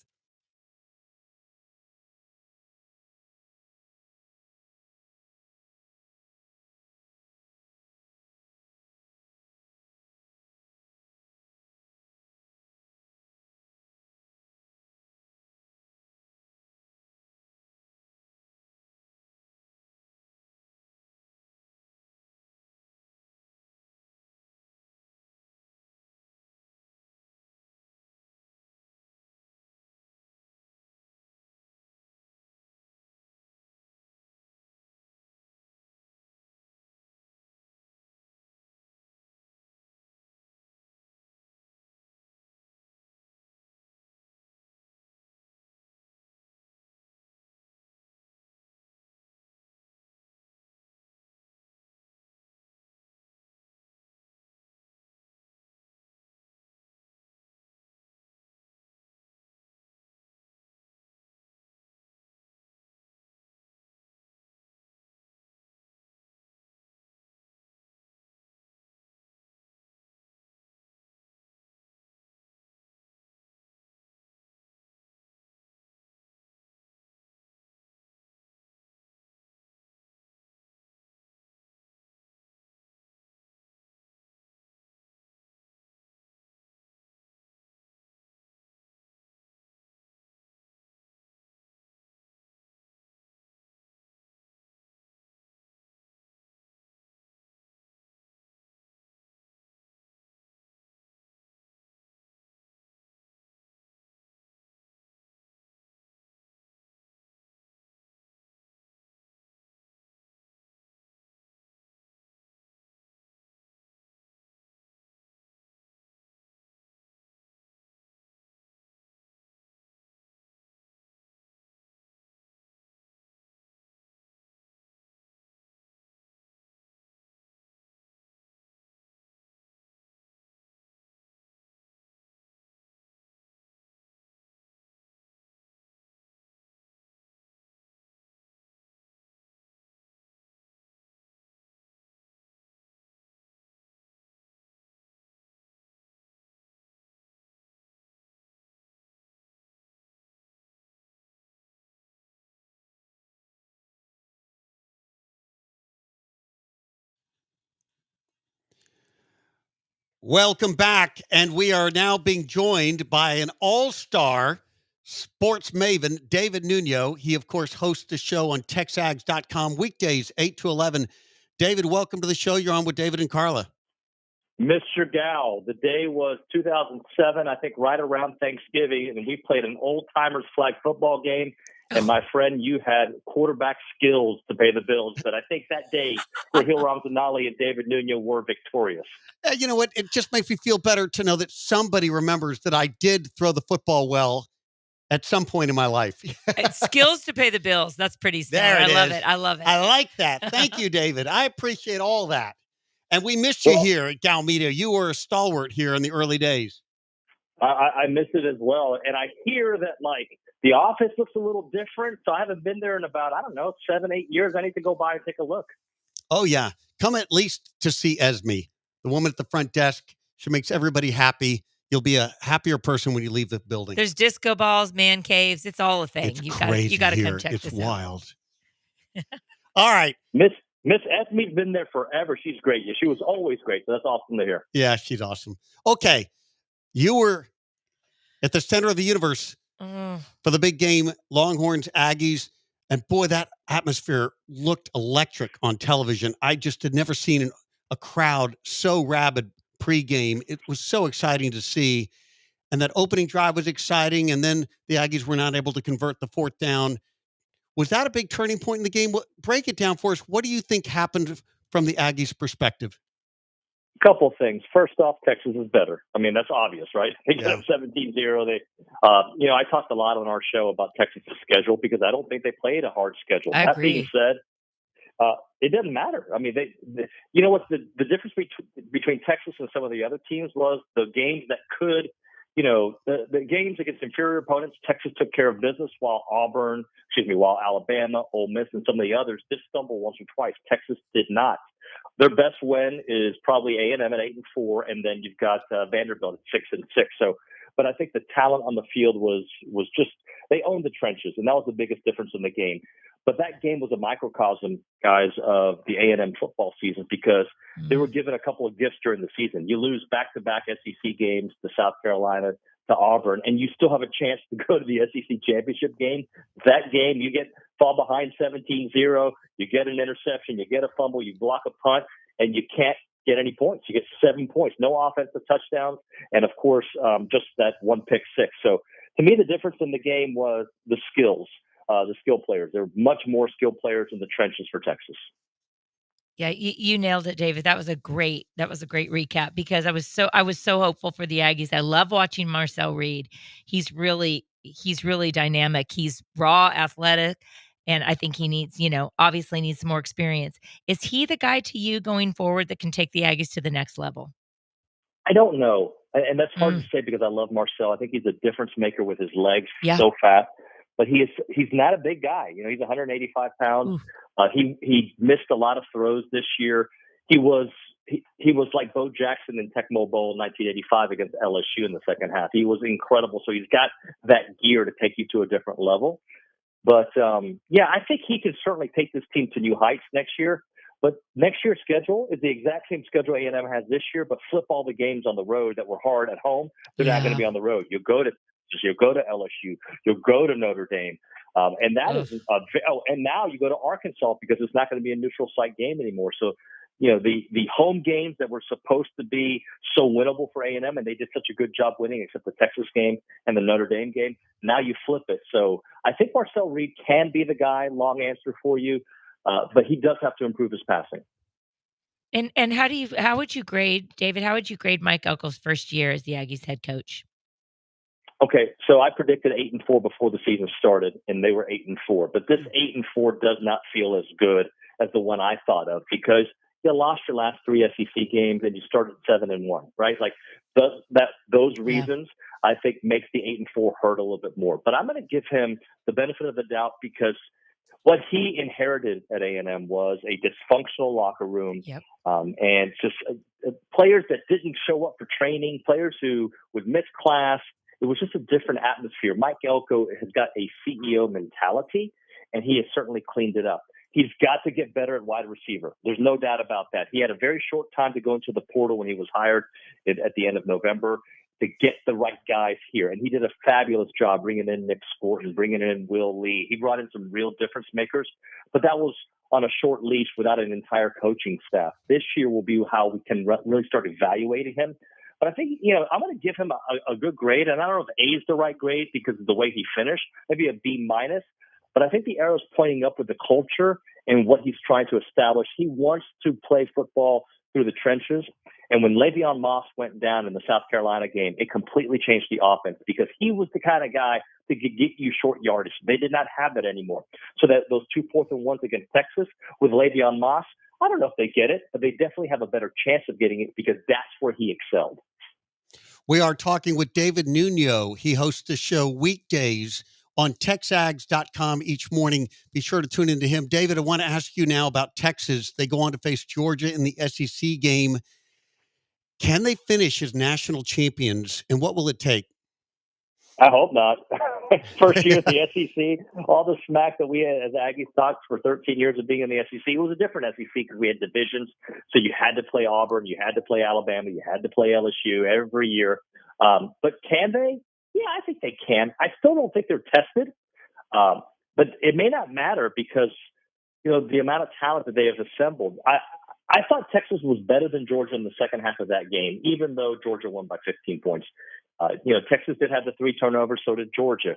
Welcome back, and we are now being joined by an all-star sports maven, David Nuno. He, of course, hosts the show on texags.com weekdays, 8 to 11. David, welcome to the show. You're on with David and Carla. Mr. Gal, the day was 2007, I think right around Thanksgiving, and we played an old-timers flag football game. And my friend, you had quarterback skills to pay the bills. But I think that day, Raheel Ramzanali and David Nuno were victorious. You know what? It just makes me feel better to know that somebody remembers that I did throw the football well at some point in my life. Skills to pay the bills. That's pretty stellar. I love it. I love it. I like that. Thank you, David. I appreciate all that. And we missed you here at Gal Media. You were a stalwart here in the early days. I miss it as well. And I hear that, the office looks a little different. So I haven't been there in about, 7, 8 years. I need to go by and take a look. Oh, yeah. Come at least to see Esme, the woman at the front desk. She makes everybody happy. You'll be a happier person when you leave the building. There's disco balls, man caves. It's all a thing. It's crazy. You got to come check this out. It's wild. All right. Miss Esme's been there forever. She's great. She was always great. So that's awesome to hear. Yeah, she's awesome. Okay. You were at the center of the universe for the big game, Longhorns, Aggies. And boy, that atmosphere looked electric on television. I just had never seen a crowd so rabid pregame. It was so exciting to see. And that opening drive was exciting. And then the Aggies were not able to convert the fourth down. Was that a big turning point in the game? Break it down for us. What do you think happened from the Aggies' perspective? Couple of things. First off, Texas is better. I mean, that's obvious, right? They got 17-0. I talked a lot on our show about Texas' schedule because I don't think they played a hard schedule. I that agree. being said, it doesn't matter. I mean, you know what the difference between Texas and some of the other teams was the games that could, the games against inferior opponents, Texas took care of business while Alabama, Ole Miss, and some of the others did stumble once or twice. Texas did not. Their best win is probably A&M at 8-4, and then you've got Vanderbilt at 6-6. So, but I think the talent on the field was just they owned the trenches, and that was the biggest difference in the game. But that game was a microcosm, guys, of the A&M football season because they were given a couple of gifts during the season. You lose back-to-back SEC games to South Carolina, to Auburn, and you still have a chance to go to the SEC championship game. That game, you fall behind 17-0, you get an interception, you get a fumble, you block a punt, and you can't get any points. You get 7 points, no offensive touchdowns, and of course, just that one pick six. So to me, the difference in the game was the skills, the skill players. There were much more skilled players in the trenches for Texas. Yeah, you nailed it, David. That was a great recap because I was so hopeful for the Aggies. I love watching Marcel Reed. He's really dynamic. He's raw, athletic, and I think he needs, obviously needs some more experience. Is he the guy to you going forward that can take the Aggies to the next level? I don't know. And that's hard to say because I love Marcel. I think he's a difference maker with his legs so fast. But he's not a big guy. He's 185 pounds. He missed a lot of throws this year. He was like Bo Jackson in Tecmo Bowl 1985 against LSU in the second half. He was incredible. So he's got that gear to take you to a different level. But I think he can certainly take this team to new heights next year. But next year's schedule is the exact same schedule A&M has this year, but flip all the games on the road that were hard at home. They're not going to be on the road. You'll go to LSU, you'll go to Notre Dame, and that is and now you go to Arkansas because it's not going to be a neutral site game anymore. So, the home games that were supposed to be so winnable for A&M, and they did such a good job winning, except the Texas game and the Notre Dame game. Now you flip it. So I think Marcel Reed can be the guy. Long answer for you, but he does have to improve his passing. And how would you grade, David? How would you grade Mike Elko's first year as the Aggies head coach? Okay, so I predicted 8-4 before the season started, and they were 8-4. But this 8-4 does not feel as good as the one I thought of because you lost your last 3 SEC games and you started 7-1, right? Like those reasons I think makes the 8-4 hurt a little bit more. But I'm going to give him the benefit of the doubt because what he inherited at A&M was a dysfunctional locker room, and just players that didn't show up for training, players who would miss class. It was just a different atmosphere. Mike Elko has got a CEO mentality, and he has certainly cleaned it up. He's got to get better at wide receiver. There's no doubt about that. He had a very short time to go into the portal when he was hired at the end of November to get the right guys here. And he did a fabulous job bringing in Nick Sporton, bringing in Will Lee. He brought in some real difference makers, but that was on a short leash without an entire coaching staff. This year will be how we can really start evaluating him. But I think, I'm going to give him a good grade. And I don't know if A is the right grade because of the way he finished, maybe a B-. But I think the arrow's pointing up with the culture and what he's trying to establish. He wants to play football through the trenches. And when Le'Veon Moss went down in the South Carolina game, it completely changed the offense because he was the kind of guy that could get you short yardage. They did not have that anymore. So that those 2 4th-and-1s against Texas with Le'Veon Moss, I don't know if they get it, but they definitely have a better chance of getting it because that's where he excelled. We are talking with David Nuno. He hosts the show weekdays on TexAgs.com each morning. Be sure to tune into him. David, I want to ask you now about Texas. They go on to face Georgia in the SEC game. Can they finish as national champions, and what will it take? I hope not. First year at the SEC, all the smack that we had as Aggies talked for 13 years of being in the SEC, it was a different SEC because we had divisions. So you had to play Auburn, you had to play Alabama, you had to play LSU every year. But can they? Yeah, I think they can. I still don't think they're tested, but it may not matter because the amount of talent that they have assembled. I thought Texas was better than Georgia in the second half of that game, even though Georgia won by 15 points. Texas did have the 3 turnovers, so did Georgia.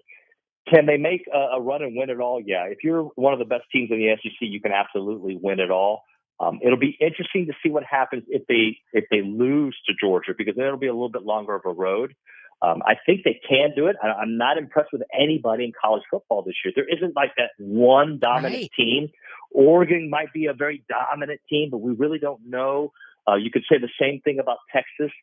Can they make a run and win it all? Yeah. If you're one of the best teams in the SEC, you can absolutely win it all. It'll be interesting to see what happens if they lose to Georgia, because then it'll be a little bit longer of a road. I think they can do it. I'm not impressed with anybody in college football this year. There isn't like that one dominant team. Oregon might be a very dominant team, but we really don't know. You could say the same thing about Texas.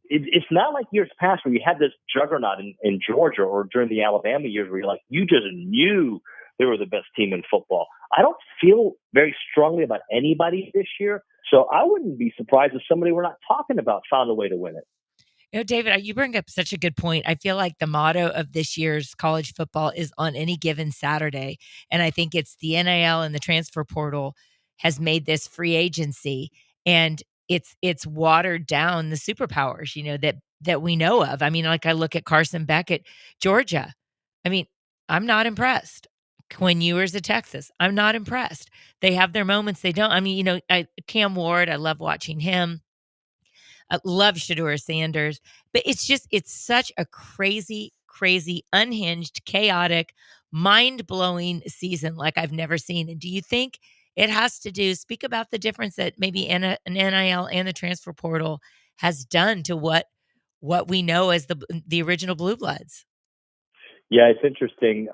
It's not like years past where you had this juggernaut in Georgia or during the Alabama years where you just knew they were the best team in football. I don't feel very strongly about anybody this year, so I wouldn't be surprised if somebody we're not talking about found a way to win it. David, you bring up such a good point. I feel like the motto of this year's college football is on any given Saturday. And I think it's the NIL and the transfer portal has made this free agency, and it's watered down the superpowers, that we know of. I mean, like I look at Carson Beck at Georgia. I mean, I'm not impressed. Quinn Ewers at Texas, I'm not impressed. They have their moments. They don't. I mean, Cam Ward, I love watching him. I love Shedeur Sanders, but it's such a crazy, unhinged, chaotic, mind-blowing season like I've never seen. And do you think it has to speak about the difference that maybe an NIL and the transfer portal has done to what we know as the original Blue Bloods? Yeah, it's interesting.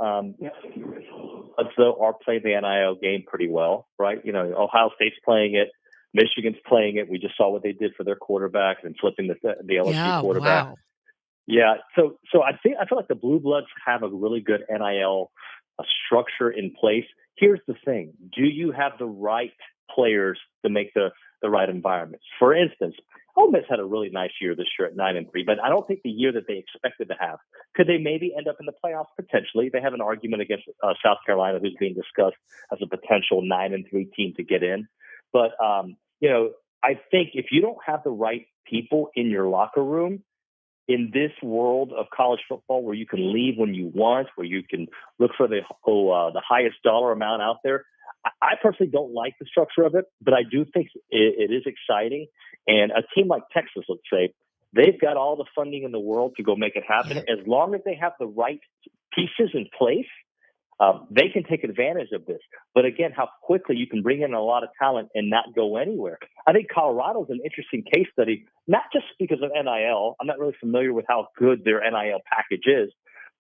So are playing the NIL game pretty well, right? Ohio State's playing it. Michigan's playing it. We just saw what they did for their quarterback and flipping the LSU quarterback. Wow. Yeah. So I feel like the Blue Bloods have a really good NIL structure in place. Here's the thing: do you have the right players to make the right environments? For instance, Ole Miss had a really nice year this year at 9-3, but I don't think the year that they expected to have. Could they maybe end up in the playoffs? Potentially. They have an argument against South Carolina, who's being discussed as a potential 9-3 team to get in. But, I think if you don't have the right people in your locker room in this world of college football where you can leave when you want, where you can look for the highest dollar amount out there, I personally don't like the structure of it, but I do think it is exciting. And a team like Texas, let's say, they've got all the funding in the world to go make it happen. As long as they have the right pieces in place, they can take advantage of this. But again, how quickly you can bring in a lot of talent and not go anywhere. I think Colorado's an interesting case study, not just because of NIL. I'm not really familiar with how good their NIL package is,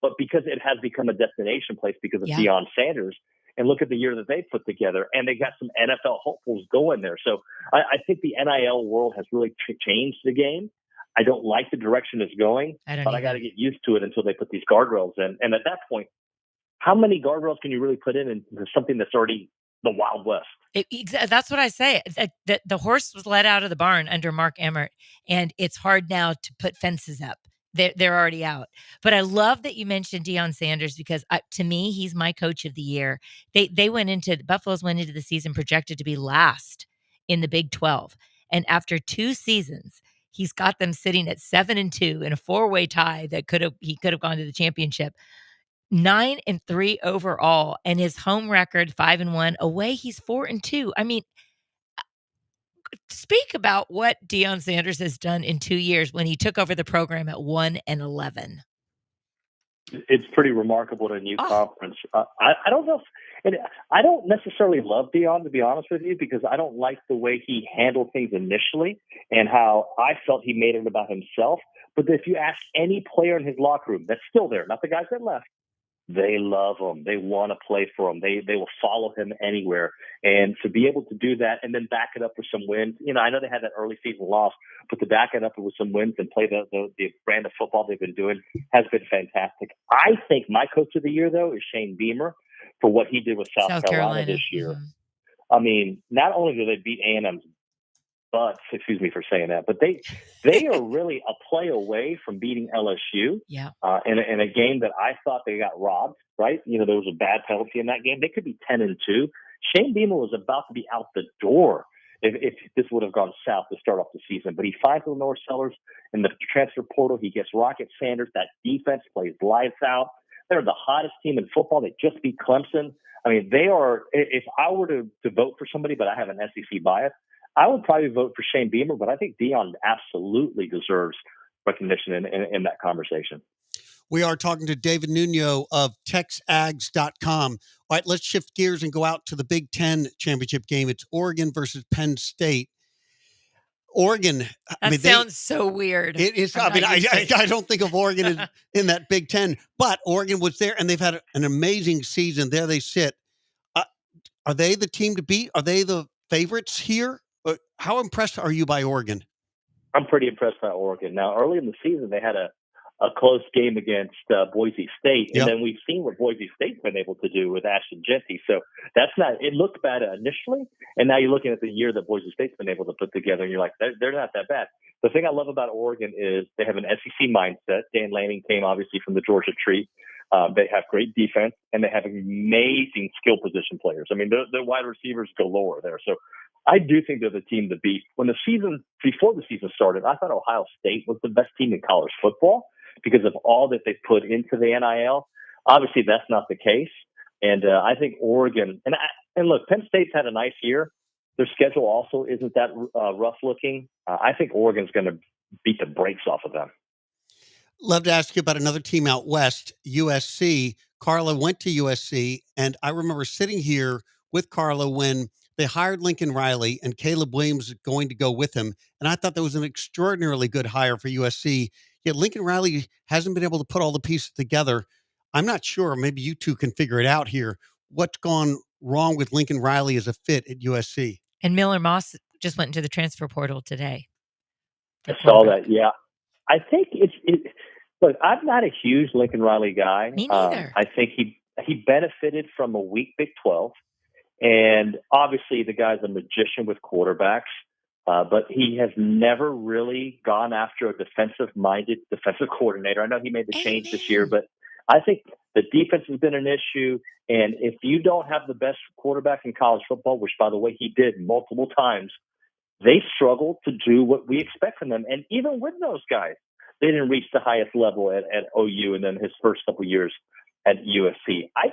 but because it has become a destination place because of Deion Sanders. And look at the year that they put together, and they got some NFL hopefuls going there. So I think the NIL world has really changed the game. I don't like the direction it's going, but I got to get used to it until they put these guardrails in. And at that point, how many guardrails can you really put into something that's already the Wild West? That's what I say. The horse was let out of the barn under Mark Emmert, and it's hard now to put fences up. They're already out. But I love that you mentioned Deion Sanders because to me, he's my coach of the year. Buffalo's went into the season projected to be last in the Big 12. And after 2 seasons, he's got them sitting at 7-2 in a 4-way tie that he could have gone to the championship. 9-3 overall, and his home record 5-1. Away, he's 4-2. I mean, speak about what Deion Sanders has done in 2 years when he took over the program at 1-11. It's pretty remarkable to a new conference. I don't know, and I don't necessarily love Deion, to be honest with you, because I don't like the way he handled things initially and how I felt he made it about himself. But if you ask any player in his locker room that's still there, not the guys that left, they love him. They want to play for him. They will follow him anywhere. And to be able to do that and then back it up with some wins, I know they had that early season loss, but to back it up with some wins and play the brand of football they've been doing has been fantastic. I think my coach of the year, though, is Shane Beamer for what he did with South Carolina this year. Mm-hmm. I mean, not only do they beat A&M's butts, excuse me for saying that, but they are really a play away from beating LSU. Yeah. In a game that I thought they got robbed, right? There was a bad penalty in that game. They could be 10-2. Shane Beamer was about to be out the door if this would have gone south to start off the season. But he finds Lenore Sellers in the transfer portal. He gets Rocket Sanders. That defense plays lights out. They're the hottest team in football. They just beat Clemson. I mean, they are. If I were to vote for somebody, but I have an SEC bias, I would probably vote for Shane Beamer. But I think Deion absolutely deserves recognition in that conversation. We are talking to David Nuno of TexAgs.com. All right, let's shift gears and go out to the Big Ten championship game. It's Oregon versus Penn State. Oregon. That sounds so weird. It is. I don't think of Oregon in that Big Ten, but Oregon was there, and they've had an amazing season. There they sit. Are they the team to beat? Are they the favorites here? How impressed are you by Oregon? I'm pretty impressed by Oregon. Now, early in the season, they had a close game against Boise State. And then we've seen what Boise State's been able to do with Ashton Genty. So that's not, it looked bad initially. And now you're looking at the year that Boise State's been able to put together and you're like, they're not that bad. The thing I love about Oregon is they have an SEC mindset. Dan Lanning came obviously from the Georgia tree. They have great defense and they have amazing skill position players. I mean, the wide receivers galore there. So I do think they're the team to beat. Before the season started, I thought Ohio State was the best team in college football, because of all that they put into the NIL. Obviously, that's not the case. And I think Oregon, and look, Penn State's had a nice year. Their schedule also isn't that rough looking. I think Oregon's going to beat the brakes off of them. Love to ask you about another team out west, USC. Carla went to USC, and I remember sitting here with Carla when they hired Lincoln Riley and Caleb Williams is going to go with him. And I thought that was an extraordinarily good hire for USC. Yet Lincoln Riley hasn't been able to put all the pieces together. I'm not sure. Maybe you two can figure it out here. What's gone wrong with Lincoln Riley as a fit at USC? And Miller Moss just went into the transfer portal today. I saw that. Yeah. I think look, I'm not a huge Lincoln Riley guy. Me neither. I think he benefited from a weak Big 12. And obviously the guy's a magician with quarterbacks. But he has never really gone after a defensive-minded defensive coordinator. I know he made the change this year, but I think the defense has been an issue. And if you don't have the best quarterback in college football, which, by the way, he did multiple times, they struggle to do what we expect from them. And even with those guys, they didn't reach the highest level at OU and then his first couple years at USC. I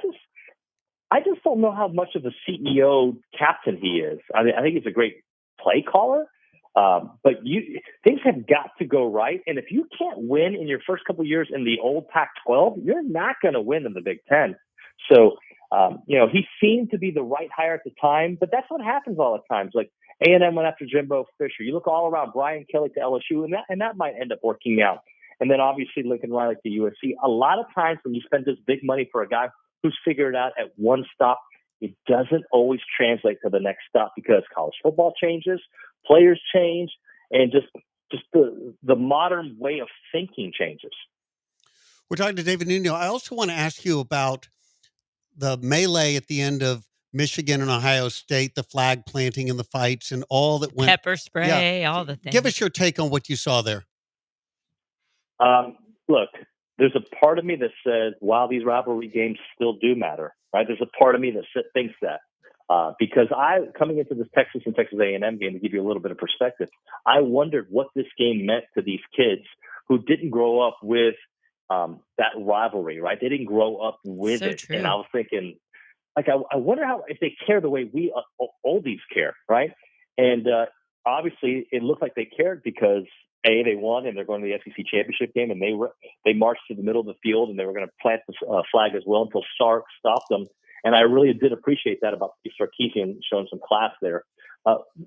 just don't know how much of a CEO captain he is. I mean, I think he's a great play caller, but things have got to go right. And if you can't win in your first couple of years in the old Pac-12, you're not going to win in the Big Ten. So, he seemed to be the right hire at the time, but that's what happens all the times. Like A&M went after Jimbo Fisher. You look all around, Brian Kelly to LSU, and that might end up working out. And then obviously Lincoln Riley to USC. A lot of times when you spend this big money for a guy who's figured it out at one stop, it doesn't always translate to the next stop because college football changes, players change, and just the modern way of thinking changes. We're talking to David Nuno. I also want to ask you about the melee at the end of Michigan and Ohio State, the flag planting and the fights and all that went. Pepper spray, all the things. Give us your take on what you saw there. Look, there's a part of me that says, wow, these rivalry games still do matter, right? There's a part of me that thinks that. Because coming into this Texas and Texas A&M game, to give you a little bit of perspective, I wondered what this game meant to these kids who didn't grow up with that rivalry, right? They didn't grow up with it. True. And I was thinking, like, I wonder if they care the way we oldies care, right? And obviously, it looked like they cared because they won and they're going to the SEC championship game, and they marched to the middle of the field and they were going to plant the flag as well until Sark stopped them. And I really did appreciate that about Steve Sarkisian showing some class there.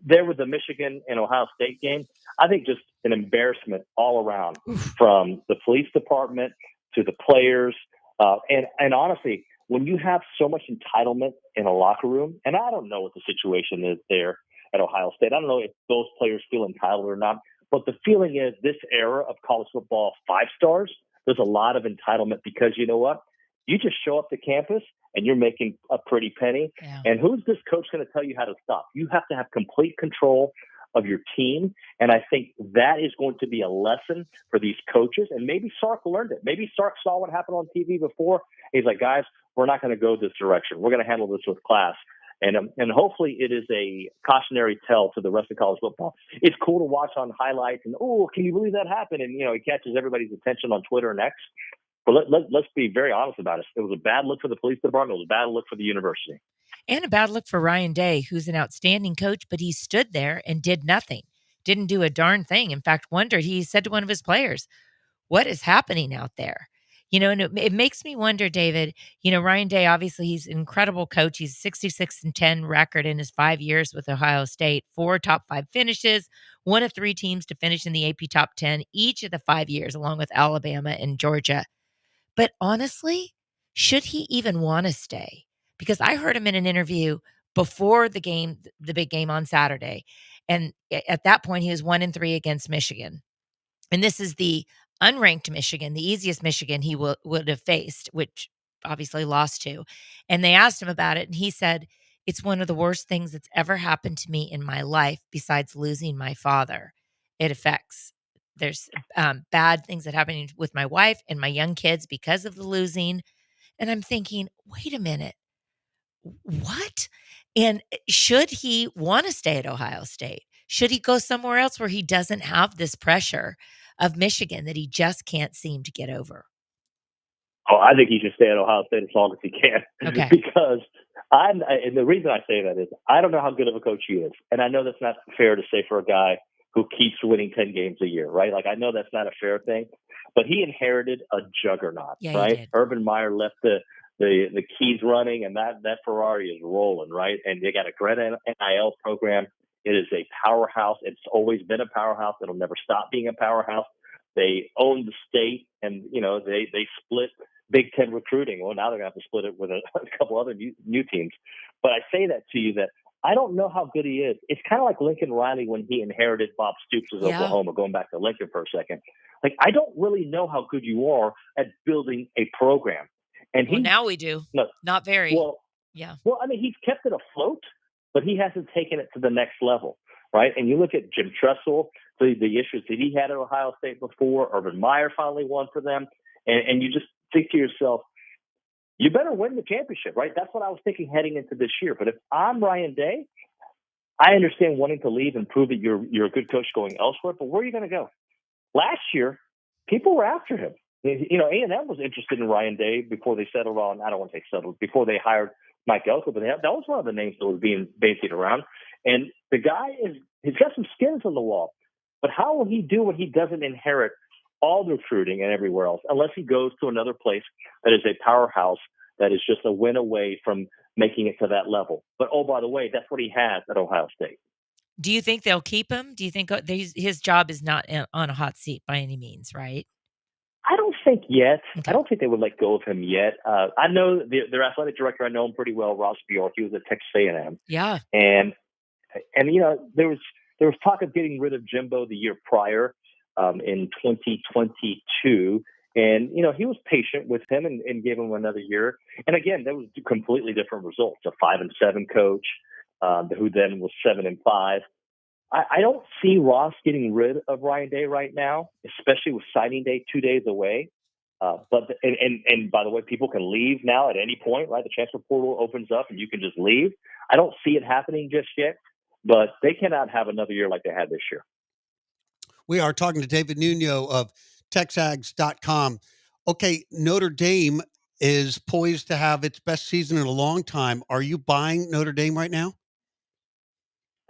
There with the Michigan and Ohio State game, I think just an embarrassment all around from the police department to the players. And honestly, when you have so much entitlement in a locker room, and I don't know what the situation is there at Ohio State. I don't know if those players feel entitled or not. But the feeling is this era of college football 5 stars, there's a lot of entitlement because you know what? You just show up to campus and you're making a pretty penny. Yeah. And who's this coach going to tell you how to stop? You have to have complete control of your team. And I think that is going to be a lesson for these coaches. And maybe Sark learned it. Maybe Sark saw what happened on TV before. He's like, guys, we're not going to go this direction. We're going to handle this with class. And hopefully it is a cautionary tale to the rest of college football. It's cool to watch on highlights and, can you believe that happened? And, it catches everybody's attention on Twitter and X. But let's be very honest about it. It was a bad look for the police department. It was a bad look for the university. And a bad look for Ryan Day, who's an outstanding coach, but he stood there and did nothing, didn't do a darn thing. In fact, he said to one of his players, what is happening out there? And it makes me wonder, David, Ryan Day, obviously he's an incredible coach. He's 66-10 record in his 5 years with Ohio State, 4 top 5 finishes, one of 3 teams to finish in the AP top 10 each of the 5 years, along with Alabama and Georgia. But honestly, should he even want to stay? Because I heard him in an interview before the game, the big game on Saturday. And at that point, he was 1-3 against Michigan. And this is the unranked Michigan, the easiest Michigan he would have faced, which obviously lost to. And they asked him about it. And he said, it's one of the worst things that's ever happened to me in my life besides losing my father. There's bad things that happen with my wife and my young kids because of the losing. And I'm thinking, wait a minute, what? And should he want to stay at Ohio State? Should he go somewhere else where he doesn't have this pressure of Michigan that he just can't seem to get over? Oh, I think he should stay at Ohio State as long as he can. Okay. Because and the reason I say that is I don't know how good of a coach he is. And I know that's not fair to say for a guy who keeps winning 10 games a year, right? Like, I know that's not a fair thing, but he inherited a juggernaut, right? Urban Meyer left the keys running, and that Ferrari is rolling, right? And they got a great NIL program. It is a powerhouse. It's always been a powerhouse. It'll never stop being a powerhouse. They own the state, and they split Big Ten recruiting. Well, now they're going to have to split it with a couple other new teams. But I say that to you that I don't know how good he is. It's kind of like Lincoln Riley when he inherited Bob Stoops' Oklahoma, going back to Lincoln for a second. Like, I don't really know how good you are at building a program. And now we do. No, not very. Well, yeah. Well, I mean, he's kept it afloat, but he hasn't taken it to the next level, right? And you look at Jim Tressel, the issues that he had at Ohio State before. Urban Meyer finally won for them. And you just think to yourself, you better win the championship, right? That's what I was thinking heading into this year. But if I'm Ryan Day, I understand wanting to leave and prove that you're a good coach going elsewhere, but where are you going to go? Last year, people were after him. A&M was interested in Ryan Day before they settled on, I don't want to say settled, before they hired Mike Elko, but that was one of the names that was being bandied around. And the guy he's got some skins on the wall. But how will he do when he doesn't inherit all the recruiting and everywhere else, unless he goes to another place that is a powerhouse that is just a win away from making it to that level? But, oh, by the way, that's what he has at Ohio State. Do you think they'll keep him? Do you think his job is not on a hot seat by any means, right? I don't think yet. Okay. I don't think they would let go of him yet. I know their athletic director. I know him pretty well, Ross Bjork. He was at Texas A&M. Yeah. And there was talk of getting rid of Jimbo the year prior in 2022. And, he was patient with him and gave him another year. And again, that was completely different results. A 5-7 coach who then was 7-5. I don't see Ross getting rid of Ryan Day right now, especially with signing day 2 days away. But by the way, people can leave now at any point, right? The transfer portal opens up and you can just leave. I don't see it happening just yet, but they cannot have another year like they had this year. We are talking to David Nuno of Texags.com. Okay, Notre Dame is poised to have its best season in a long time. Are you buying Notre Dame right now?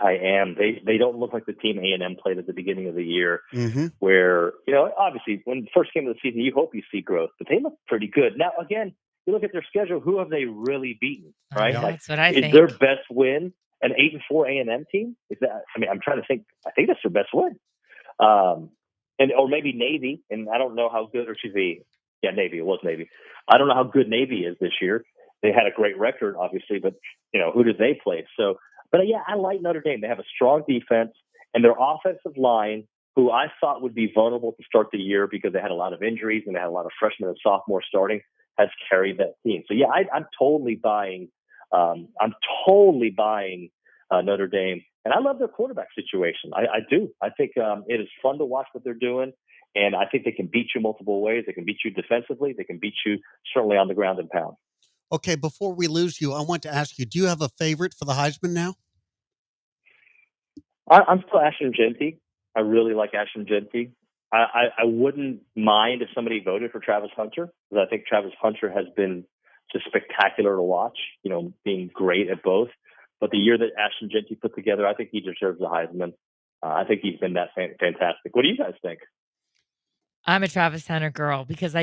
I am. They don't look like the team A&M played at the beginning of the year, mm-hmm. where, obviously when the first game of the season, you hope you see growth, but they look pretty good. Now, again, you look at their schedule, who have they really beaten, right? That's what I think. Is their best win an 8-4 A&M team? Is that? I mean, I'm trying to think. I think that's their best win. Or maybe Navy, and I don't know how good, Navy, it was Navy. I don't know how good Navy is this year. They had a great record, obviously, but, who did they play? So, but yeah, I like Notre Dame. They have a strong defense, and their offensive line, who I thought would be vulnerable to start the year because they had a lot of injuries and they had a lot of freshmen and sophomores starting, has carried that team. So yeah, I'm totally buying. Notre Dame, and I love their quarterback situation. I do. I think it is fun to watch what they're doing, and I think they can beat you multiple ways. They can beat you defensively. They can beat you certainly on the ground and pound. Okay, before we lose you, I want to ask you, do you have a favorite for the Heisman now? I'm still Ashton Genty. I really like Ashton Genty. I wouldn't mind if somebody voted for Travis Hunter, because I think Travis Hunter has been just spectacular to watch, being great at both. But the year that Ashton Genty put together, I think he deserves the Heisman. I think he's been that fantastic. What do you guys think? I'm a Travis Hunter girl because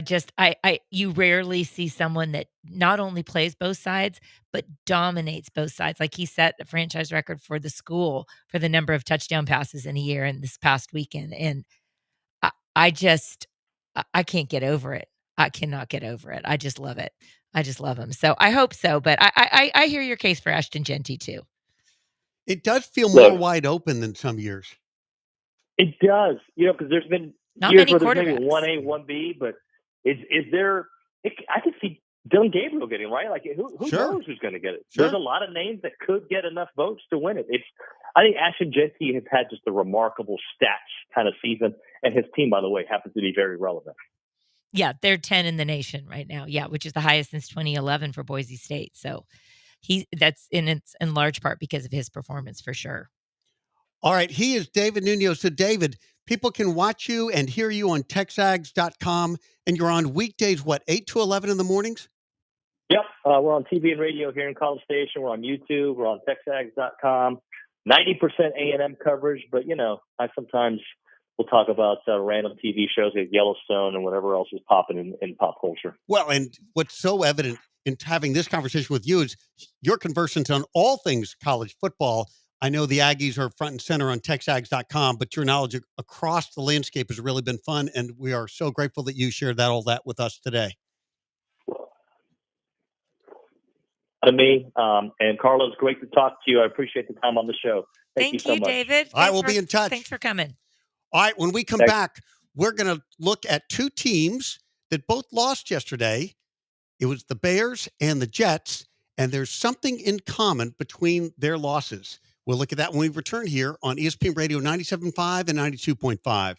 you rarely see someone that not only plays both sides, but dominates both sides. Like, he set a franchise record for the school for the number of touchdown passes in a year in this past weekend. And I can't get over it. I cannot get over it. I just love it. I just love him. So I hope so. But I hear your case for Ashton Genty too. It does feel more wide open than some years. It does, because there's been Not years many where there's maybe quarterbacks. 1A, 1B, but is there? I could see Dylan Gabriel getting, right. Like, who Sure. knows who's going to get it? Sure. There's a lot of names that could get enough votes to win it. I think Ashton Genty has had just a remarkable stats kind of season, and his team, by the way, happens to be very relevant. Yeah, they're 10 in the nation right now. Yeah, which is the highest since 2011 for Boise State. So it's in large part because of his performance, for sure. All right, he is David Nuno. So, David, people can watch you and hear you on texags.com, and you're on weekdays, 8 to 11 in the mornings? Yep, we're on TV and radio here in College Station. We're on YouTube. We're on texags.com. 90% A&M coverage, but, I sometimes will talk about random TV shows like Yellowstone and whatever else is popping in pop culture. Well, and what's so evident in having this conversation with you is you're conversant on all things college football. I know the Aggies are front and center on texags.com, but your knowledge across the landscape has really been fun, and we are so grateful that you shared all that with us today. To me, and Carlos, great to talk to you. I appreciate the time on the show. Thank you so much, David. I will be in touch. Thanks for coming. All right, when we come back, we're going to look at two teams that both lost yesterday. It was the Bears and the Jets, and there's something in common between their losses. We'll look at that when we return here on ESPN Radio 97.5 and 92.5.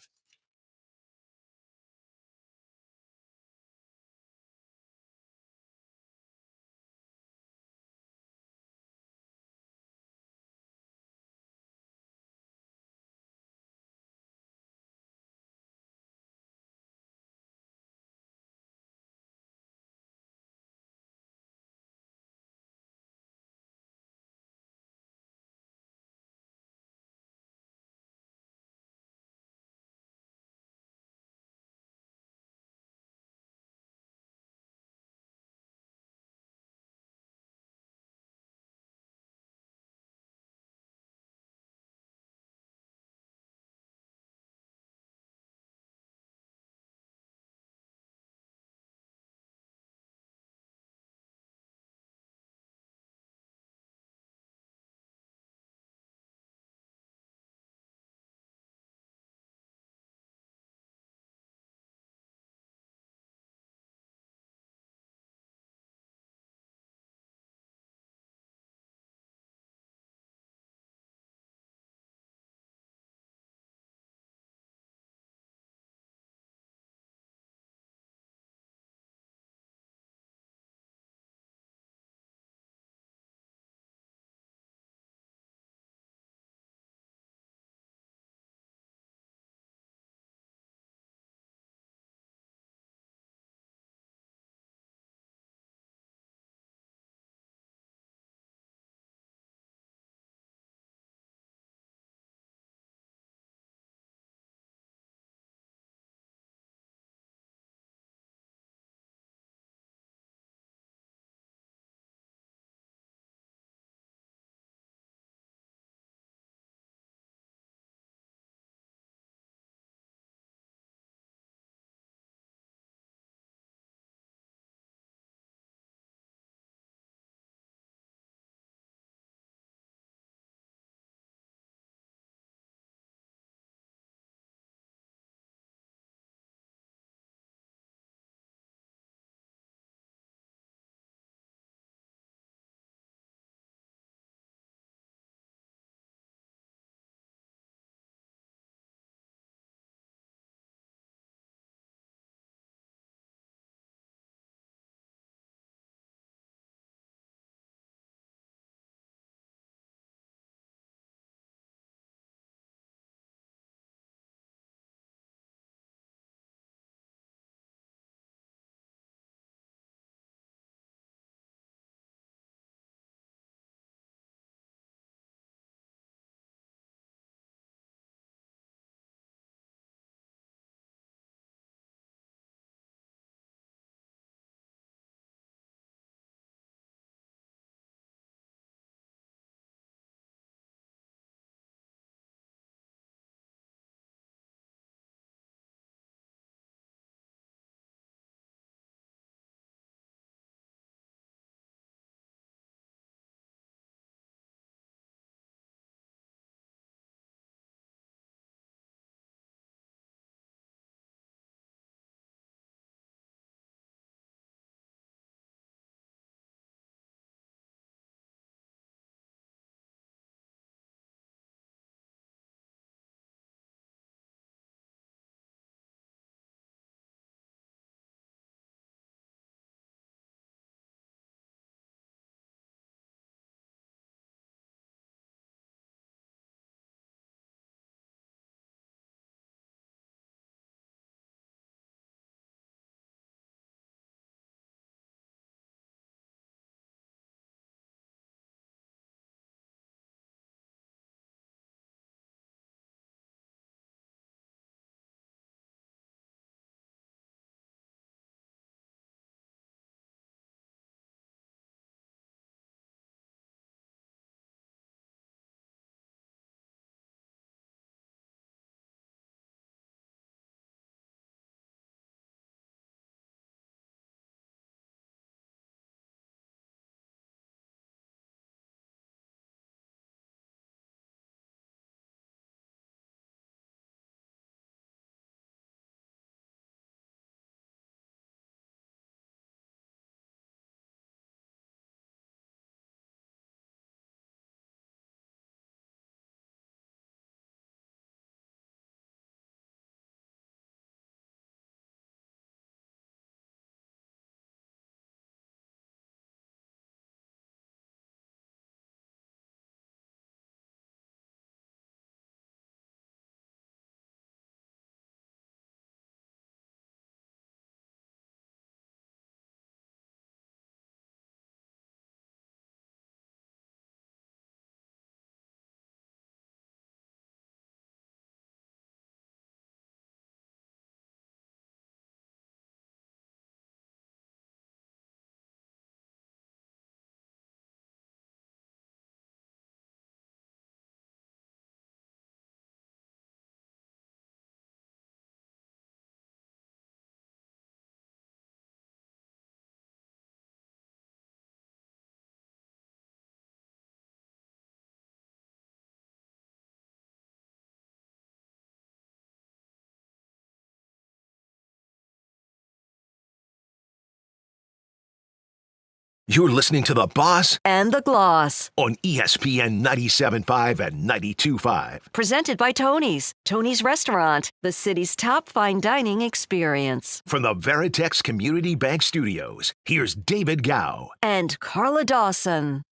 You're listening to The Boss and the Gloss. on ESPN 97.5 and 92.5. Presented by Tony's. Tony's Restaurant, the city's top fine dining experience. From the Veritex Community Bank Studios, here's David Gow. And Carla Dawson.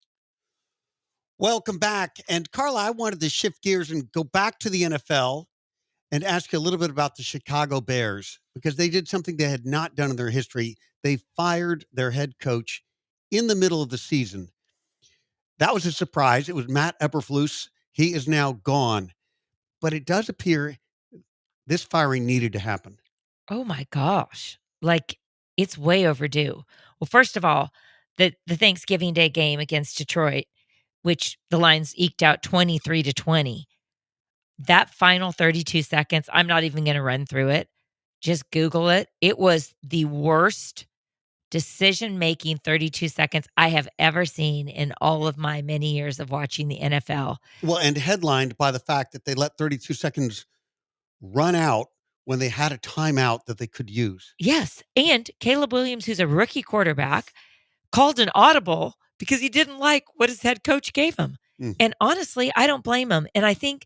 Welcome back. And Carla, I wanted to shift gears and go back to the NFL and ask you a little bit about the Chicago Bears, because they did something they had not done in their history. They fired their head coach in the middle of the season. That was a surprise. It was Matt Eberflus. He is now gone. But it does appear this firing needed to happen. Oh my gosh. Like, it's way overdue. Well, first of all, the Thanksgiving Day game against Detroit, which the Lions eked out 23-20. That final 32 seconds, I'm not even going to run through it. Just Google it. It was the worst decision-making 32 seconds I have ever seen in all of my many years of watching the NFL. Well, and headlined by the fact that they let 32 seconds run out when they had a timeout that they could use. Yes. And Caleb Williams, who's a rookie quarterback, called an audible because he didn't like what his head coach gave him. And honestly, I don't blame him. And I think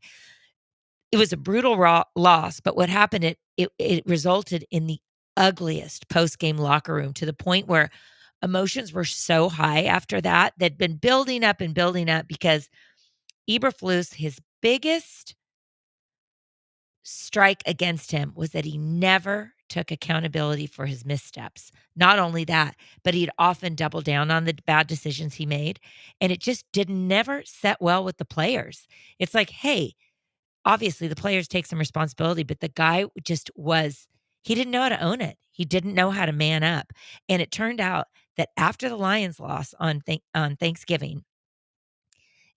it was a brutal loss, but what happened, it resulted in the ugliest post-game locker room, to the point where emotions were so high after that. They'd been building up and building up because Eberflus, his biggest strike against him was that he never took accountability for his missteps. Not only that, but he'd often double down on the bad decisions he made. And it just never set well with the players. It's like, hey, obviously the players take some responsibility, but the guy he didn't know how to own it. He didn't know how to man up. And it turned out that after the Lions loss on Thanksgiving,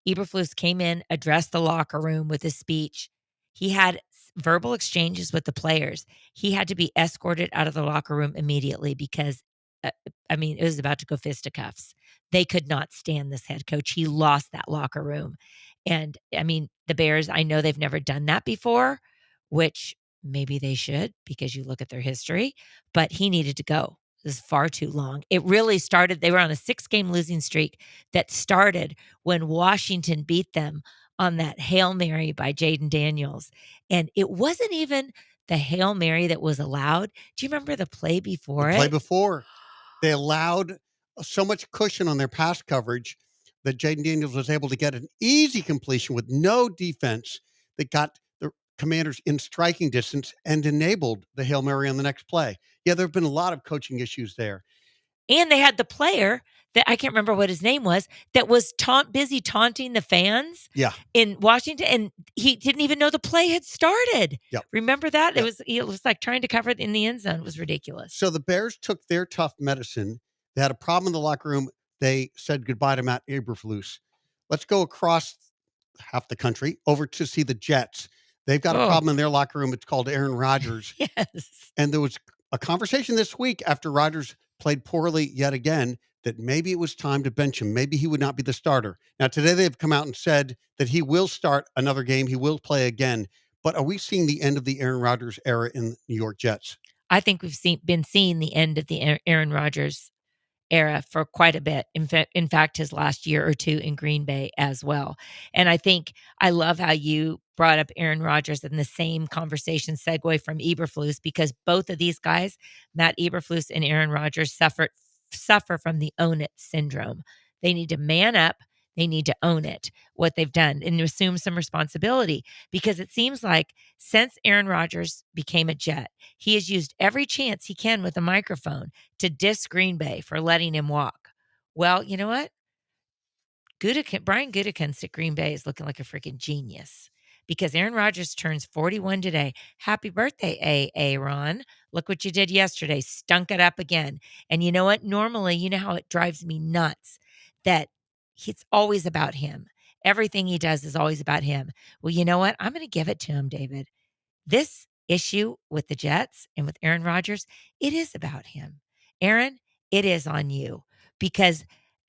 Eberflus came in, addressed the locker room with his speech. He had verbal exchanges with the players. He had to be escorted out of the locker room immediately because, it was about to go fisticuffs. They could not stand this head coach. He lost that locker room. And the Bears, I know they've never done that before, which maybe they should because you look at their history, but he needed to go. This is far too long. It really started, they were on a 6-game losing streak that started when Washington beat them on that Hail Mary by Jaden Daniels. And it wasn't even the Hail Mary that was allowed. Do you remember the play before it? The play before. They allowed so much cushion on their pass coverage that Jaden Daniels was able to get an easy completion with no defense that got the Commanders in striking distance and enabled the Hail Mary on the next play. Yeah, there have been a lot of coaching issues there. And they had the player that I can't remember what his name was that was busy taunting the fans in Washington, and he didn't even know the play had started. Yep. Remember that? Yep. It was like trying to cover it in the end zone. It was ridiculous. So the Bears took their tough medicine. They had a problem in the locker room. They said goodbye to Matt Eberflus. Let's go across half the country over to see the Jets. They've got a problem in their locker room. It's called Aaron Rodgers. Yes. And there was a conversation this week after Rodgers played poorly yet again that maybe it was time to bench him. Maybe he would not be the starter. Now, today they've come out and said that he will start another game. He will play again. But are we seeing the end of the Aaron Rodgers era in the New York Jets? I think we've been seeing the end of the Aaron Rodgers era for quite a bit. In fact, his last year or two in Green Bay as well. And I love how you brought up Aaron Rodgers in the same conversation segue from Eberflus, because both of these guys, Matt Eberflus and Aaron Rodgers, suffer from the own it syndrome. They need to man up. They need to own it, what they've done, and assume some responsibility, because it seems like since Aaron Rodgers became a Jet, he has used every chance he can with a microphone to diss Green Bay for letting him walk. Well, you know what? Brian Gutekunst at Green Bay is looking like a freaking genius, because Aaron Rodgers turns 41 today. Happy birthday, Aaron. Look what you did yesterday. Stunk it up again. And you know what? Normally, you know how it drives me nuts that it's always about him. Everything he does is always about him. Well, you know what? I'm going to give it to him, David. This issue with the Jets and with Aaron Rodgers, it is about him. Aaron, it is on you, because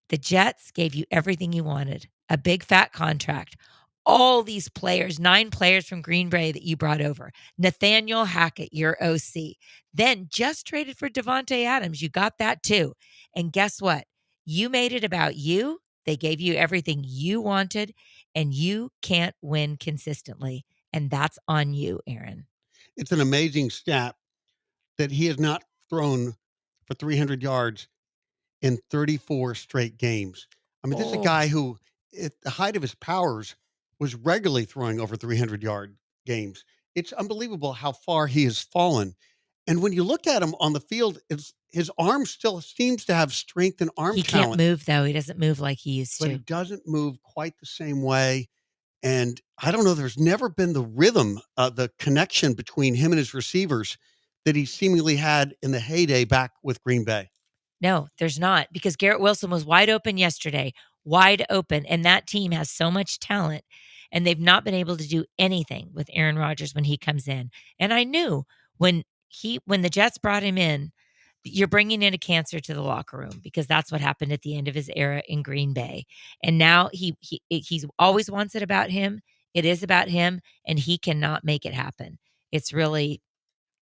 the Jets gave you everything you wanted. A big fat contract. All these players, 9 players from Green Bay that you brought over. Nathaniel Hackett, your OC. Then just traded for Devontae Adams. You got that too. And guess what? You made it about you. They gave you everything you wanted, and you can't win consistently. And that's on you, Aaron. It's an amazing stat that he has not thrown for 300 yards in 34 straight games. I mean, this is a guy who, at the height of his powers, was regularly throwing over 300-yard games. It's unbelievable how far he has fallen. And when you look at him on the field, his arm still seems to have strength and arm He talent. can't move, though. He doesn't move like he used But to. he doesn't move quite the same way. And I don't know, there's never been the rhythm, the connection between him and his receivers that he seemingly had in the heyday back with Green Bay. No, there's not, because Garrett Wilson was wide open yesterday, wide open. And that team has so much talent, and they've not been able to do anything with Aaron Rodgers when he comes in. And I knew when the Jets brought him in, you're bringing in a cancer to the locker room, because that's what happened at the end of his era in Green Bay. And now he's always wants it about him. It is about him, and he cannot make it happen. It's really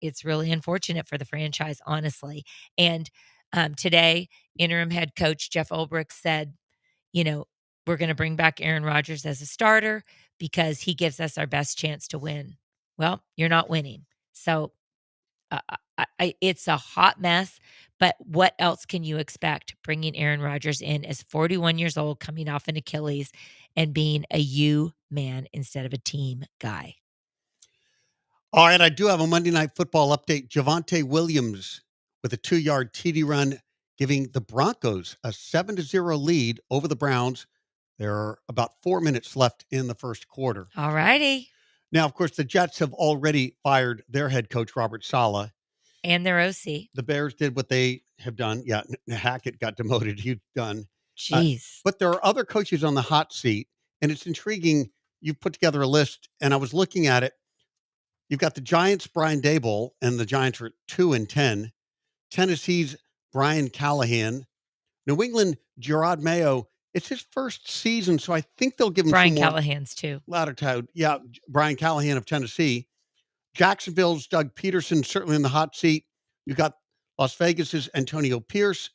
unfortunate for the franchise, honestly. And today, interim head coach Jeff Ulbrich said, we're going to bring back Aaron Rodgers as a starter because he gives us our best chance to win. Well, you're not winning. So it's a hot mess, but what else can you expect bringing Aaron Rodgers in as 41 years old, coming off an Achilles, and being a you man instead of a team guy? All right, I do have a Monday Night Football update. Javonte Williams with a 2-yard TD run, giving the Broncos a 7-0 lead over the Browns. There are about 4 minutes left in the first quarter. All righty. Now, of course, the Jets have already fired their head coach, Robert Saleh. And their OC. The Bears did what they have done. Yeah, Hackett got demoted. He's done. Jeez. But there are other coaches on the hot seat, and it's intriguing. You put together a list, and I was looking at it. You've got the Giants' Brian Daboll, and the Giants are 2-10. Tennessee's Brian Callahan. New England, Gerard Mayo. It's his first season, so I think they'll give him Brian some more Callahan's too. latitude. Yeah, Brian Callahan of Tennessee. Jacksonville's Doug Peterson, certainly in the hot seat. You've got Las Vegas's Antonio Pierce,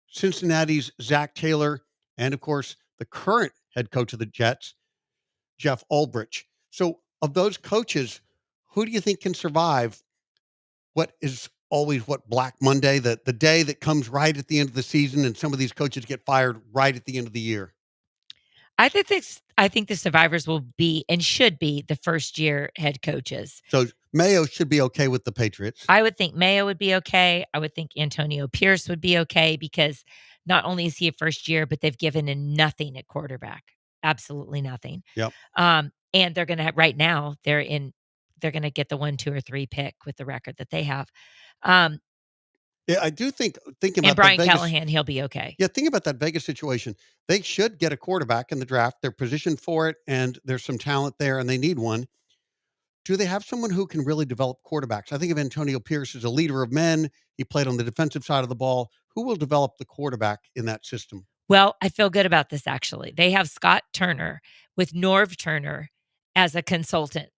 Cincinnati's Zach Taylor, and of course, the current head coach of the Jets, Jeff Ulbrich. So of those coaches, who do you think can survive what is always Black Monday, the day that comes right at the end of the season, and some of these coaches get fired right at the end of the year? I think the survivors will be and should be the first-year head coaches. So Mayo should be okay with the Patriots. I would think Mayo would be okay. I would think Antonio Pierce would be okay, because not only is he a first year, but they've given him nothing at quarterback. Absolutely nothing. Yep. And they're going to right now they're going to get the 1, 2, or 3 pick with the record that they have. Yeah, I do thinking about and Brian Vegas, Callahan, he'll be okay. Yeah, think about that Vegas situation. They should get a quarterback in the draft. They're positioned for it, and there's some talent there, and they need one. Do they have someone who can really develop quarterbacks? I think of Antonio Pierce as a leader of men. He played on the defensive side of the ball. Who will develop the quarterback in that system? Well, I feel good about this, actually. They have Scott Turner with Norv Turner as a consultant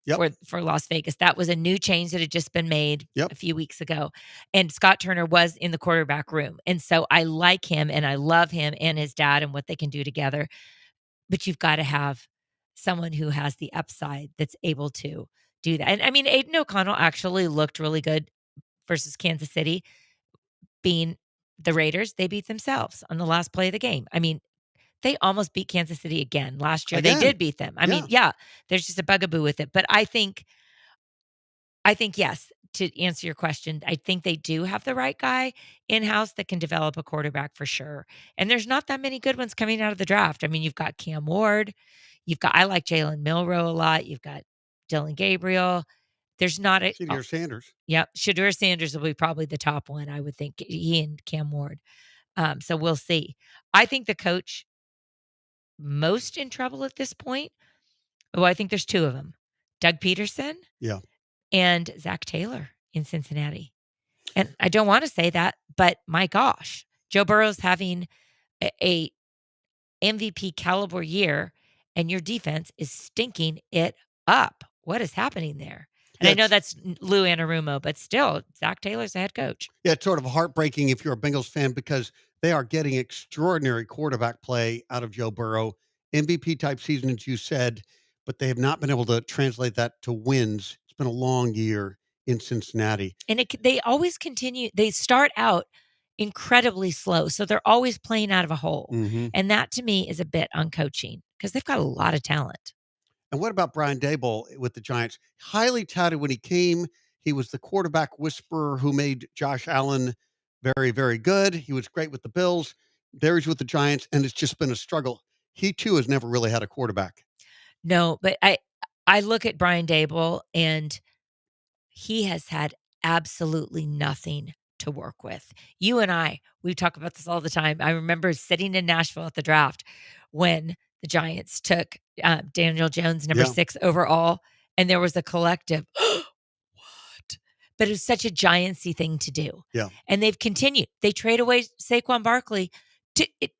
for Las Vegas. That was a new change that had just been made a few weeks ago. And Scott Turner was in the quarterback room. And so I like him, and I love him and his dad and what they can do together. But you've got to have someone who has the upside that's able to do that. And I mean, Aiden O'Connell actually looked really good versus Kansas City. Being the Raiders, they beat themselves on the last play of the game. I mean, they almost beat Kansas City again. Last year, they did beat them. I mean, there's just a bugaboo with it. But I think, yes, to answer your question, I think they do have the right guy in-house that can develop a quarterback for sure. And there's not that many good ones coming out of the draft. I mean, you've got Cam Ward. I like Jalen Milroe a lot. You've got Dylan Gabriel. There's not a... Shadur Sanders. Yep. Shadur Sanders will be probably the top one, I would think. He and Cam Ward. So we'll see. I think the coach most in trouble at this point, well, I think there's 2 of them. Doug Peterson and Zach Taylor in Cincinnati. And I don't want to say that, but my gosh, Joe Burrow's having a MVP caliber year, and your defense is stinking it up. What is happening there? And I know that's Lou Anarumo, but still, Zach Taylor's the head coach. Yeah, it's sort of heartbreaking if you're a Bengals fan because they are getting extraordinary quarterback play out of Joe Burrow. MVP type season, as you said, but they have not been able to translate that to wins. It's been a long year in Cincinnati. And they always continue. They start out incredibly slow. So they're always playing out of a hole. Mm-hmm. And that to me is a bit on coaching because they've got a lot of talent. And what about Brian Daboll with the Giants? Highly touted when he came. He was the quarterback whisperer who made Josh Allen very, very good. He was great with the Bills. There he's with the Giants, and it's just been a struggle. He, too, has never really had a quarterback. No, but I look at Brian Daboll, and he has had absolutely nothing to work with. You and we talk about this all the time. I remember sitting in Nashville at the draft when the Giants took Daniel Jones, number 6 overall, and there was a collective, what? But it was such a Giantsy thing to do. Yeah. And they've continued. They trade away Saquon Barkley.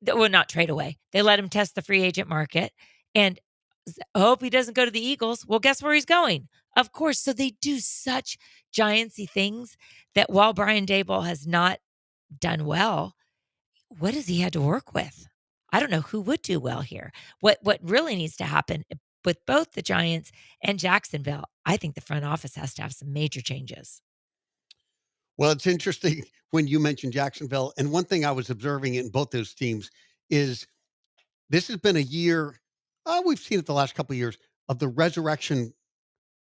Not trade away. They let him test the free agent market and hope he doesn't go to the Eagles. Well, guess where he's going? Of course. So they do such Giantsy things that while Brian Daboll has not done well, what has he had to work with? I don't know who would do well here. What really needs to happen with both the Giants and Jacksonville, I think the front office has to have some major changes. Well, it's interesting when you mentioned Jacksonville. And one thing I was observing in both those teams is this has been a year, we've seen it the last couple of years, of the resurrection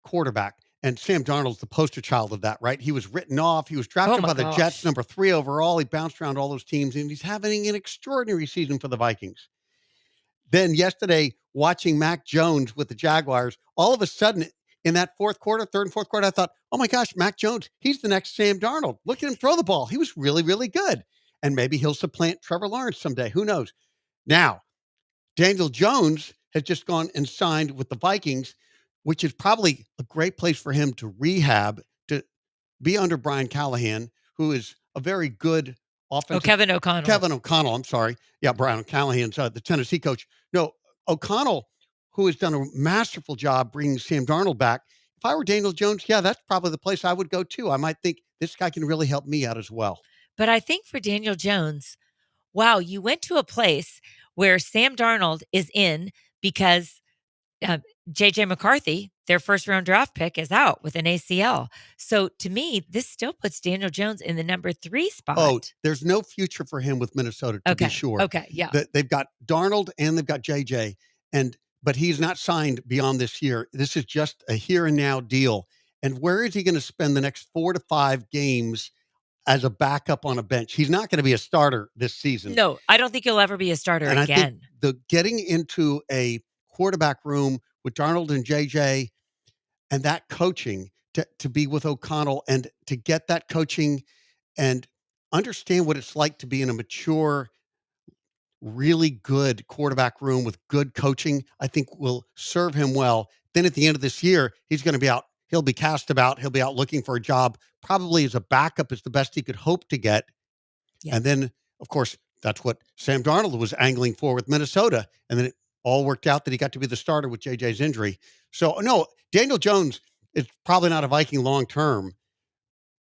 quarterback. And Sam Darnold's the poster child of that, right? He was written off. He was drafted by the Jets, number 3 overall. He bounced around all those teams, and he's having an extraordinary season for the Vikings. Then yesterday, watching Mac Jones with the Jaguars, all of a sudden in that third and fourth quarter, I thought, oh my gosh, Mac Jones, he's the next Sam Darnold. Look at him throw the ball. He was really, really good. And maybe he'll supplant Trevor Lawrence someday. Who knows? Now, Daniel Jones has just gone and signed with the Vikings, which is probably a great place for him to rehab, to be under Brian Callahan, who is a very good offensive. Kevin O'Connell. Kevin O'Connell, I'm sorry. Yeah, Brian Callahan's the Tennessee coach. No, O'Connell, who has done a masterful job bringing Sam Darnold back. If I were Daniel Jones, that's probably the place I would go to. I might think this guy can really help me out as well. But I think for Daniel Jones, wow, you went to a place where Sam Darnold is in because J.J. McCarthy, their first-round draft pick, is out with an ACL. So to me, this still puts Daniel Jones in the number 3 spot. Oh, there's no future for him with Minnesota, to be sure. Okay, yeah. They've got Darnold and they've got J.J., but he's not signed beyond this year. This is just a here and now deal. And where is he going to spend the next 4 to 5 games as a backup on a bench? He's not going to be a starter this season. No, I don't think he'll ever be a starter and again. I think the getting into a quarterback room with Darnold and JJ and that coaching to be with O'Connell and to get that coaching and understand what it's like to be in a mature, really good quarterback room with good coaching, I think will serve him well. Then at the end of this year, he's going to be out. He'll be cast about. He'll be out looking for a job, probably as a backup is the best he could hope to get. Yeah. And then, of course, that's what Sam Darnold was angling for with Minnesota. And then it all worked out that he got to be the starter with JJ's injury. So, no, Daniel Jones is probably not a Viking long-term,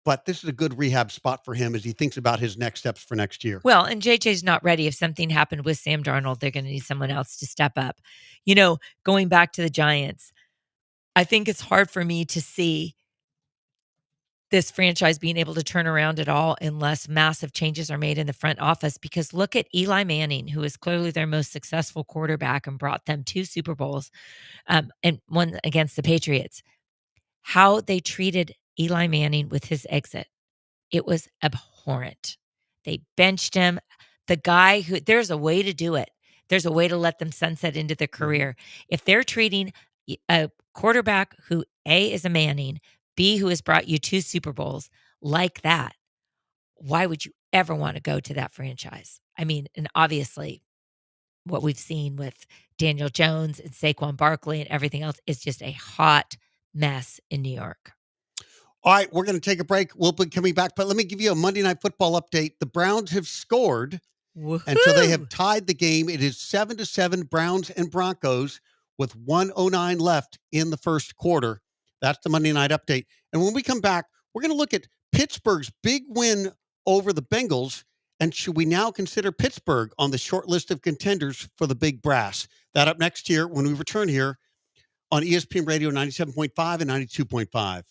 but this is a good rehab spot for him as he thinks about his next steps for next year. Well, and JJ's not ready. If something happened with Sam Darnold, they're going to need someone else to step up. Going back to the Giants, I think it's hard for me to see this franchise being able to turn around at all unless massive changes are made in the front office. Because look at Eli Manning, who is clearly their most successful quarterback and brought them 2 Super Bowls and one against the Patriots. How they treated Eli Manning with his exit, it was abhorrent. They benched him. The guy who, there's a way to do it. There's a way to let them sunset into their career. If they're treating a quarterback who A, is a Manning, B, who has brought you 2 Super Bowls like that, why would you ever want to go to that franchise? I mean, and obviously what we've seen with Daniel Jones and Saquon Barkley and everything else is just a hot mess in New York. All right, we're going to take a break. We'll be coming back, but let me give you a Monday Night Football update. The Browns have scored, and so they have tied the game. It is 7-7 Browns and Broncos with 1:09 left in the first quarter. That's the Monday night update. And when we come back, we're going to look at Pittsburgh's big win over the Bengals. And should we now consider Pittsburgh on the short list of contenders for the big brass? That up next year when we return here on ESPN Radio 97.5 and 92.5.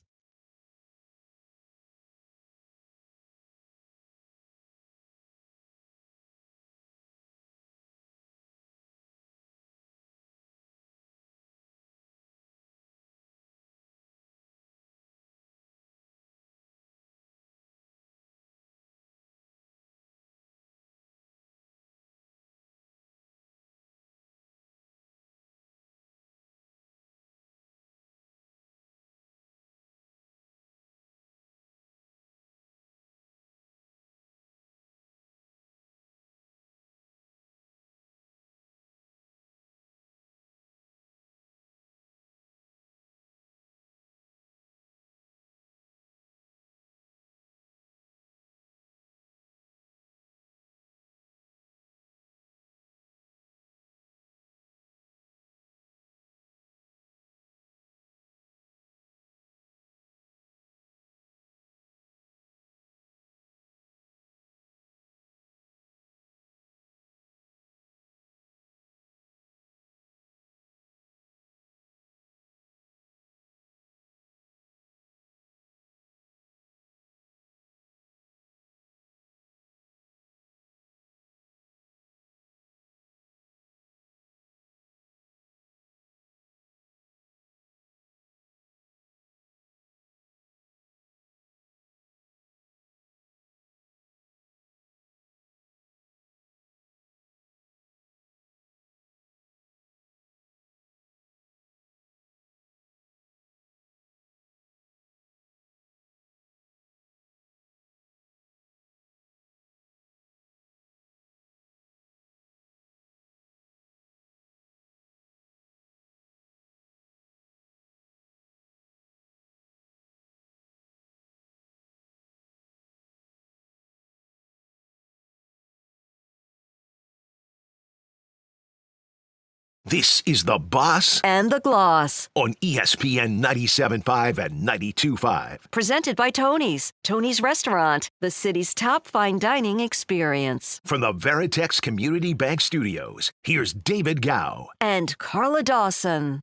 This is The Boss And the Gloss. on ESPN 97.5 and 92.5. Presented by Tony's. Tony's Restaurant, the city's top fine dining experience. From the Veritex Community Bank Studios, here's David Gow. And Carla Dawson.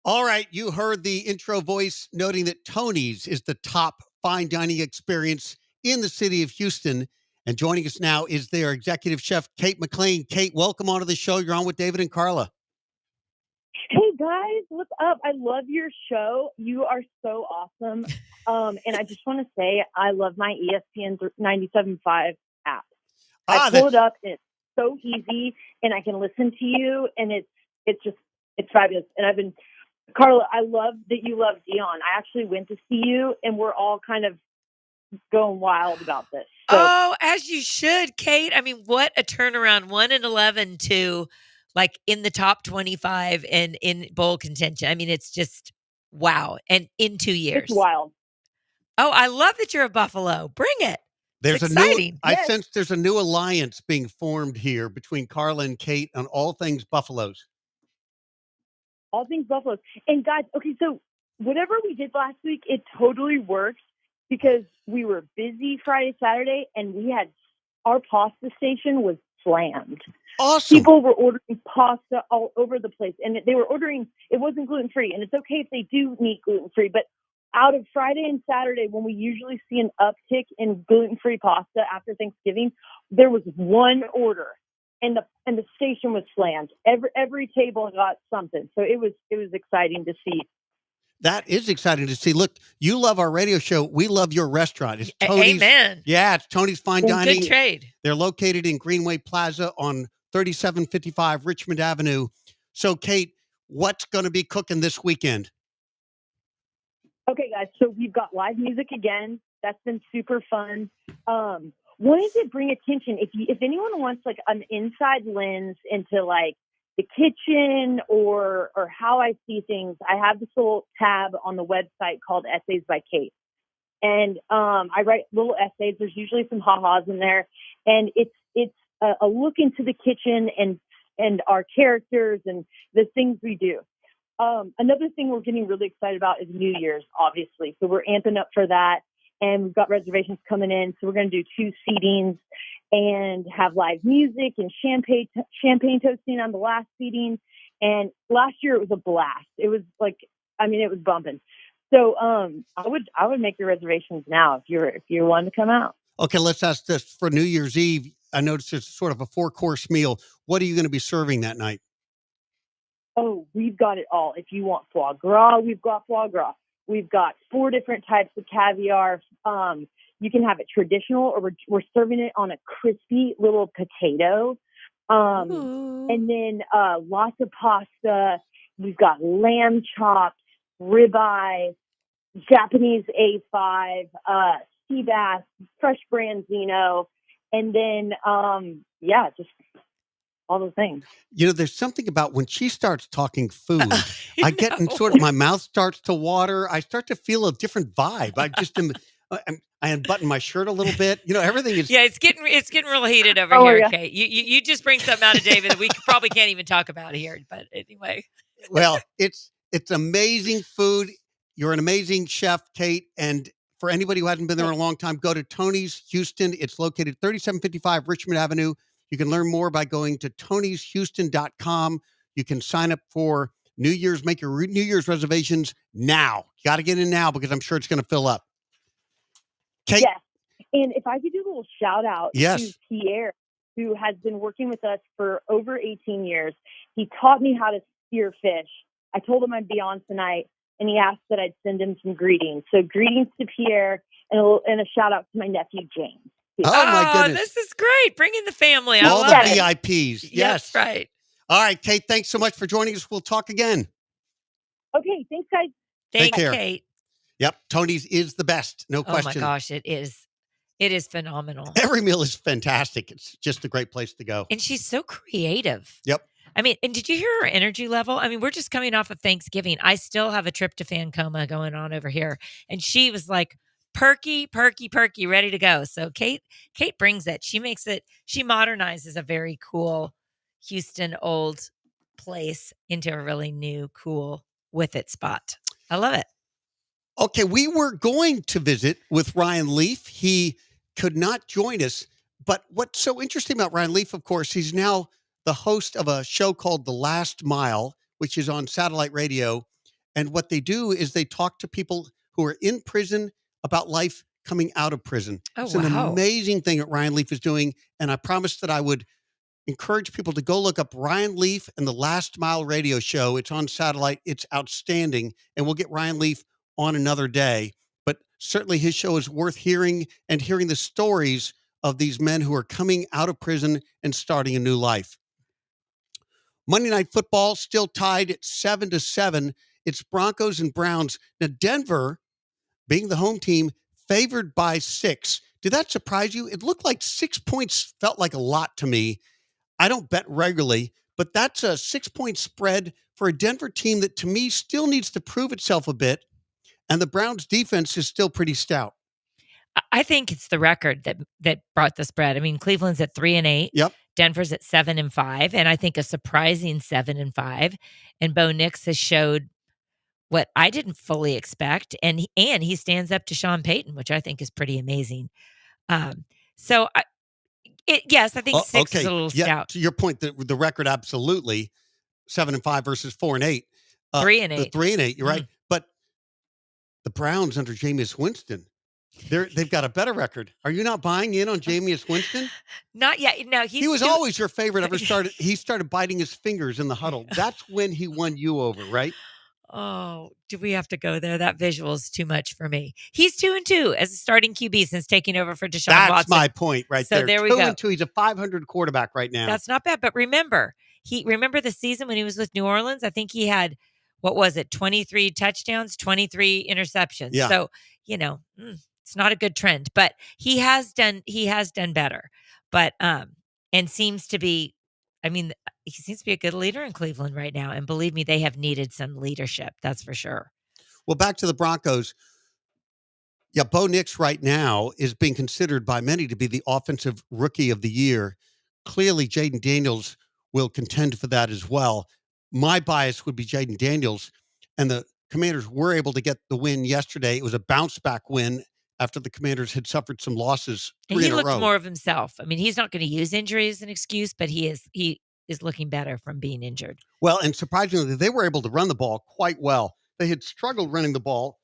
All right, you heard the intro voice noting that Tony's is the top fine dining experience in the city of Houston. And joining us now is their executive chef, Kate McLean. Kate, welcome onto the show. You're on with David and Carla. Hey, guys, what's up? I love your show. You are so awesome. And I just want to say I love my ESPN 97.5 app. I pull it up, and it's so easy, and I can listen to you, and it's fabulous. And Carla, I love that you love Dion. I actually went to see you, and we're all kind of going wild about this. So, Oh, as you should, Kate. I mean, what a turnaround. 1-11 to like in the top 25 and in bowl contention. I mean, it's just wow. And in 2 years. it's wild. Oh, I love that you're a Buffalo. Bring it. There's It's a new, exciting. I Yes. sense there's a new alliance being formed here between Carla and Kate on all things Buffaloes. All things Buffalo. And guys, okay, so whatever we did last week, it totally worked because we were busy Friday, Saturday, and our pasta station was slammed. Awesome. People were ordering pasta all over the place, and they were ordering, it wasn't gluten-free, and it's okay if they do need gluten-free, but out of Friday and Saturday, when we usually see an uptick in gluten-free pasta after Thanksgiving, there was one order, and the station was slammed. Every table got something, so it was exciting to see. That is exciting to see. Look, you love our radio show. We love your restaurant. It's Tony's. Amen. Yeah, it's Tony's Fine Well, Dining. Good trade. They're located in Greenway Plaza on 3755 Richmond Avenue. So, Kate, what's going to be cooking this weekend? Okay, guys, so we've got live music again. That's been super fun. Wanted to bring attention, if anyone wants like an inside lens into like the kitchen or how I see things, I have this little tab on the website called Essays by Kate. And I write little essays. There's usually some ha-has in there. And it's a look into the kitchen and our characters and the things we do. Another thing we're getting really excited about is New Year's, obviously. So we're amping up for that, and we've got reservations coming in. So we're going to do 2 seatings and have live music and champagne toasting on the last seating. And last year it was a blast. It was it was bumping. So I would make your reservations now if you're wanting to come out. Okay, let's ask this for New Year's Eve. I noticed it's sort of a 4-course meal. What are you going to be serving that night? Oh, we've got it all. If you want foie gras, we've got foie gras. We've got 4 different types of caviar. You can have it traditional, or we're serving it on a crispy little potato. And then lots of pasta. We've got lamb chops, ribeye, Japanese A5, sea bass, fresh branzino, and then just all those things. There's something about when she starts talking food, I get in sort of, my mouth starts to water. I start to feel a different vibe. I unbutton my shirt a little bit. Everything is. Yeah, it's getting real heated over here. Yeah. Kate, you just bring something out of David that we probably can't even talk about here. But anyway. Well, it's amazing food. You're an amazing chef, Kate. And for anybody who hasn't been there in a long time, go to Tony's Houston. It's located 3755 Richmond Avenue. You can learn more by going to tonyshouston.com. You can sign up for New Year's, make your New Year's reservations now. You got to get in now because I'm sure it's going to fill up. Kate? Yes. And if I could do a little shout out to Pierre, who has been working with us for over 18 years. He taught me how to spear fish. I told him I'd be on tonight, and he asked that I'd send him some greetings. So greetings to Pierre, and a shout out to my nephew, James. Oh, my goodness. This is great. Bring in the family. All the VIPs. Yes. That's right. All right, Kate, thanks so much for joining us. We'll talk again. Okay, thanks, guys. Take care. Kate. Yep, Tony's is the best. No question. Oh, my gosh, it is. It is phenomenal. Every meal is fantastic. It's just a great place to go. And she's so creative. Yep. I mean, and did you hear her energy level? I mean, we're just coming off of Thanksgiving. I still have a tryptophan coma going on over here. And she was like, perky, ready to go. So Kate brings it. She makes it, she modernizes a very cool Houston old place into a really new, cool with it spot. I love it. Okay, we were going to visit with Ryan Leaf. He could not join us. But what's so interesting about Ryan Leaf, of course, he's now the host of a show called The Last Mile, which is on satellite radio. And what they do is they talk to people who are in prison about life coming out of prison. Oh, it's an amazing thing that Ryan Leaf is doing. And I promised that I would encourage people to go look up Ryan Leaf and The Last Mile radio show. It's on satellite. It's outstanding. And we'll get Ryan Leaf on another day. But certainly his show is worth hearing, and hearing the stories of these men who are coming out of prison and starting a new life. Monday Night Football still tied at 7-7. It's Broncos and Browns. Now, Denver, being the home team, favored by 6. Did that surprise you? It looked like 6 points felt like a lot to me. I don't bet regularly, but that's a 6-point spread for a Denver team that, to me, still needs to prove itself a bit. And the Browns' defense is still pretty stout. I think it's the record that brought the spread. I mean, Cleveland's at 3-8. Yep. Denver's at 7-5, and I think a surprising 7-5. And Bo Nix has showed what I didn't fully expect, and he stands up to Sean Payton, which I think is pretty amazing. I think 6 is a little stout. To your point, the record absolutely 7-5 versus 4-8, 3-8, 3-8. You're right, but the Browns under Jameis Winston, they've got a better record. Are you not buying in on Jameis Winston? Not yet. No, he was always your favorite. He started biting his fingers in the huddle. That's when he won you over, right? Oh, do we have to go there? That visual is too much for me. He's 2-2 as a starting QB since taking over for Deshaun Watson. That's my point right there. So there we go. 2-2. He's a 500 quarterback right now. That's not bad. But remember the season when he was with New Orleans? I think he had, 23 touchdowns, 23 interceptions. Yeah. So, it's not a good trend, but he has done better. But and seems to be, he seems to be a good leader in Cleveland right now. And believe me, they have needed some leadership. That's for sure. Well, back to the Broncos. Yeah, Bo Nix right now is being considered by many to be the offensive rookie of the year. Clearly, Jaden Daniels will contend for that as well. my bias would be Jaden Daniels, and the Commanders were able to get the win yesterday. It was a bounce back win after the Commanders had suffered some losses. And he looked more of himself. I mean, he's not going to use injury as an excuse, but he is looking better from being injured. Well, and surprisingly, they were able to run the ball quite well. They had struggled running the ball.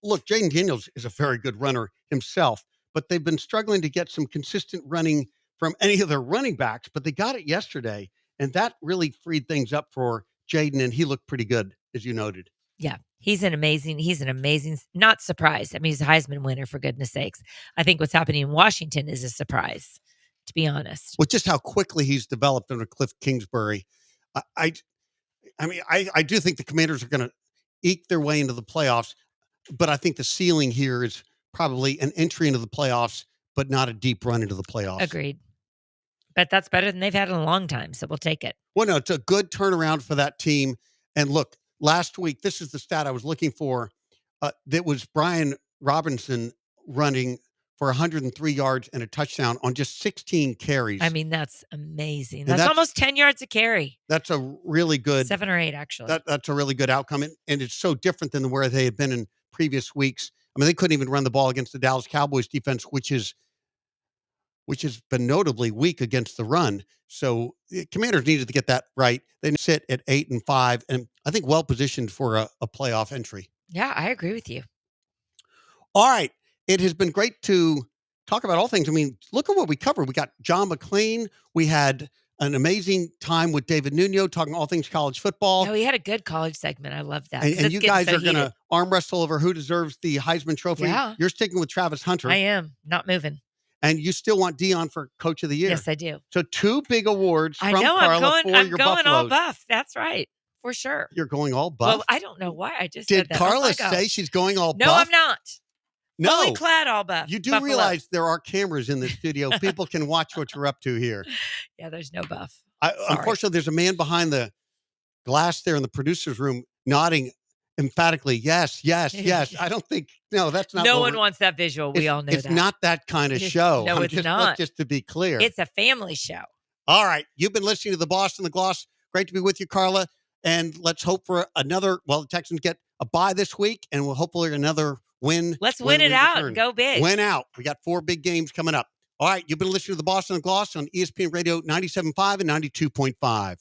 Look, Jaden Daniels is a very good runner himself, but they've been struggling to get some consistent running from any of their running backs, but they got it yesterday, and that really freed things up for Jaden, and he looked pretty good, as you noted. Yeah, he's an amazing, not surprised. I mean, he's a Heisman winner, for goodness sakes. I think what's happening in Washington is a surprise, to be honest. Well, just how quickly he's developed under Cliff Kingsbury. I do think the Commanders are going to eke their way into the playoffs, but I think the ceiling here is probably an entry into the playoffs, but not a deep run into the playoffs. Agreed. But that's better than they've had in a long time, so we'll take it. Well, no, it's a good turnaround for that team. And look, last week, this is the stat I was looking for. That was Brian Robinson running for 103 yards and a touchdown on just 16 carries. I mean, that's amazing. That's almost 10 yards a carry. That's a really good 7 or 8, actually. That's a really good outcome. And it's so different than where they had been in previous weeks. I mean, they couldn't even run the ball against the Dallas Cowboys defense, which has been notably weak against the run. So the Commanders needed to get that right. They sit at 8-5, and I think well positioned for a playoff entry. Yeah, I agree with you. All right. It has been great to talk about all things. I mean, look at what we covered. We got John McClain. We had an amazing time with David Nuno talking all things college football. Oh, he had a good college segment. I love that. And you guys are going to arm wrestle over who deserves the Heisman Trophy. Yeah. You're sticking with Travis Hunter. I am. Not moving. And you still want Dion for Coach of the Year. Yes, I do. So 2 big awards from Carla for I'm your going all Buffaloes. buff. That's right. For sure. You're going all buff? Well, I don't know why. I just Did said that. Carla say she's going all buff? No, I'm not. No. Fully clad all buff. You do Buffalo. realize there are cameras in the studio. People can watch what you're up to here. Yeah, there's no buff. Unfortunately, there's a man behind the glass there in the producer's room nodding emphatically, yes, yes, yes. I don't think, no, that's not. No one wants that visual. We all know that. It's not that kind of show. No, it's not. Just to be clear. It's a family show. All right. You've been listening to The Boss and the Gloss. Great to be with you, Carla. And let's hope for another, the Texans get a bye this week, and we'll hopefully another win. Let's win it out and go big. Win out. We got 4 big games coming up. All right. You've been listening to The Boss and the Gloss on ESPN Radio 97.5 and 92.5.